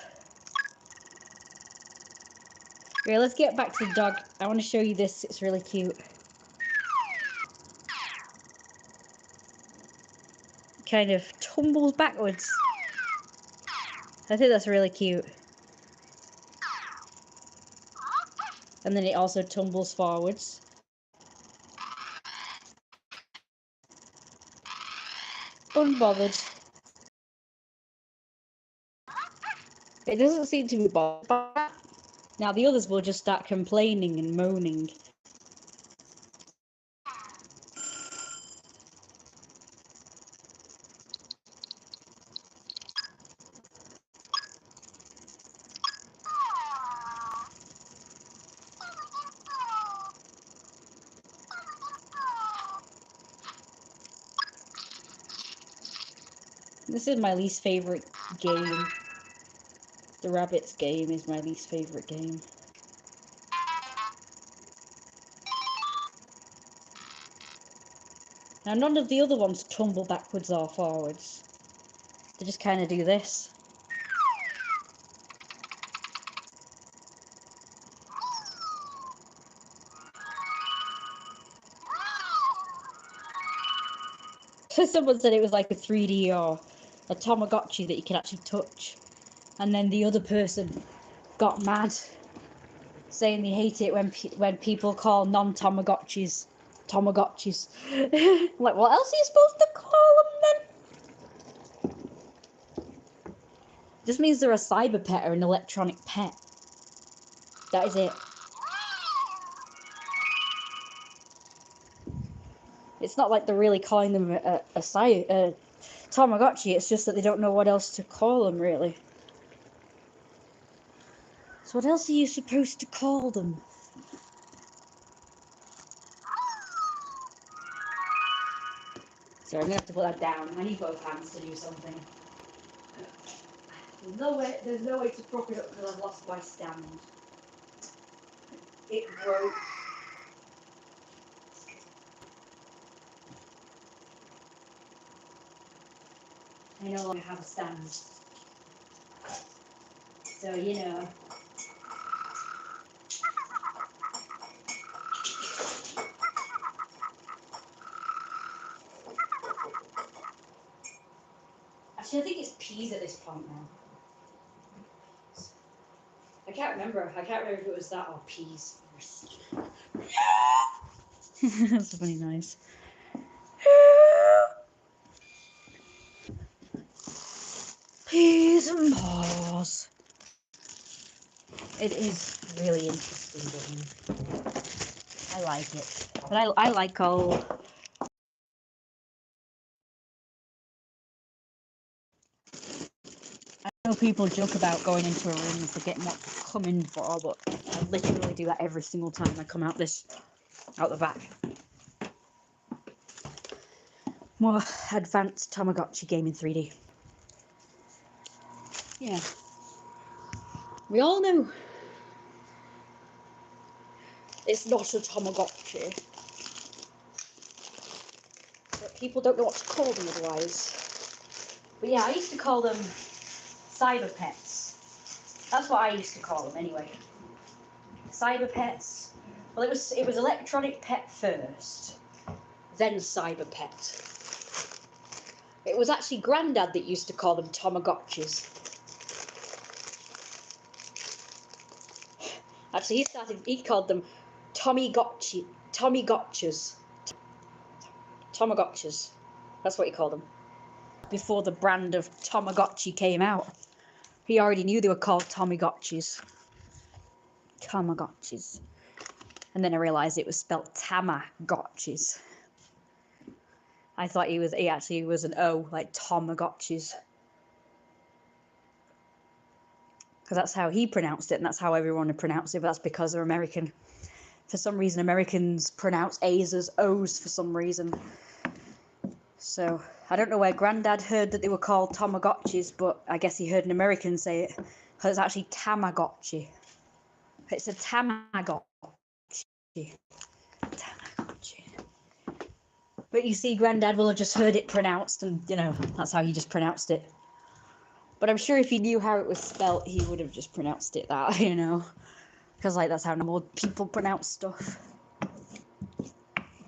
Okay, let's get back to the dog. I want to show you this. It's really cute. Kind of tumbles backwards. I think that's really cute. And then it also tumbles forwards. Unbothered. It doesn't seem to be bothered by that. Now the others will just start complaining and moaning. This is my least favourite game. The rabbits game is my least favourite game. Now none of the other ones tumble backwards or forwards. They just kind of do this. Someone said it was like a 3D or a Tamagotchi that you can actually touch. And then the other person got mad, saying they hate it when people call non-Tamagotchis Tamagotchis. Like, what else are you supposed to call them then? Just means they're a cyber pet or an electronic pet. That is it. It's not like they're really calling them a Tamagotchi, it's just that they don't know what else to call them, really. So what else are you supposed to call them? Sorry, I'm gonna have to put that down. I need both hands to do something. There's no way to prop it up because I've lost my stand. It broke. I no longer have a stand. So, you know. Actually, I think it's peas at this point now. I can't remember if it was that or peas first. That's a funny noise. Peas and paws. It is really interesting game. I like it. But I like all... I know people joke about going into a room and forgetting what to come in for, but I literally do that every single time I come out the back. More advanced Tamagotchi game in 3D. Yeah. We all know it's not a Tamagotchi. But people don't know what to call them otherwise. But yeah, I used to call them cyber pets. That's what I used to call them anyway. Cyber pets. Well, it was electronic pet first, then cyber pet. It was actually Grandad that used to call them Tamagotchis. Actually, he called them Tamagotchas. Tamagotchas. That's what he called them. Before the brand of Tamagotchi came out, he already knew they were called Tamagotchis. Tamagotchis. And then I realised it was spelled Tamagotchis. I thought he actually was an O, like Tamagotchis. Because that's how he pronounced it, and that's how everyone would pronounce it, but that's because they're American. For some reason, Americans pronounce A's as O's for some reason. So, I don't know where Grandad heard that they were called Tamagotchis, but I guess he heard an American say it. Because it's actually Tamagotchi. It's a Tamagotchi. Tamagotchi. But you see, Grandad will have just heard it pronounced, and, you know, that's how he just pronounced it. But I'm sure if he knew how it was spelt, he would have just pronounced it that, you know. Because, like, that's how normal people pronounce stuff.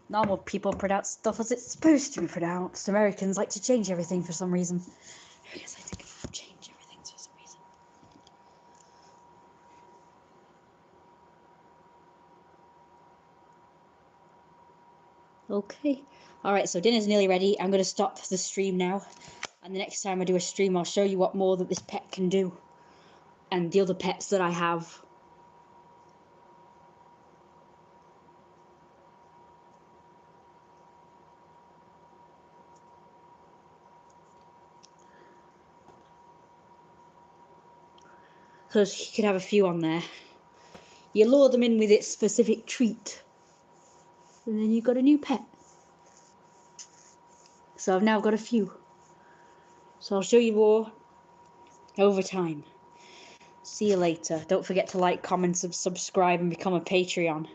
Normal people pronounce stuff as it's supposed to be pronounced. Americans like to change everything for some reason. Americans like to change everything for some reason. Okay. Alright, so dinner's nearly ready. I'm going to stop the stream now. And the next time I do a stream, I'll show you what more that this pet can do. And the other pets that I have. Because you could have a few on there. You lure them in with its specific treat. And then you've got a new pet. So I've now got a few. So I'll show you more over time. See you later. Don't forget to like, comment, subscribe and become a Patreon.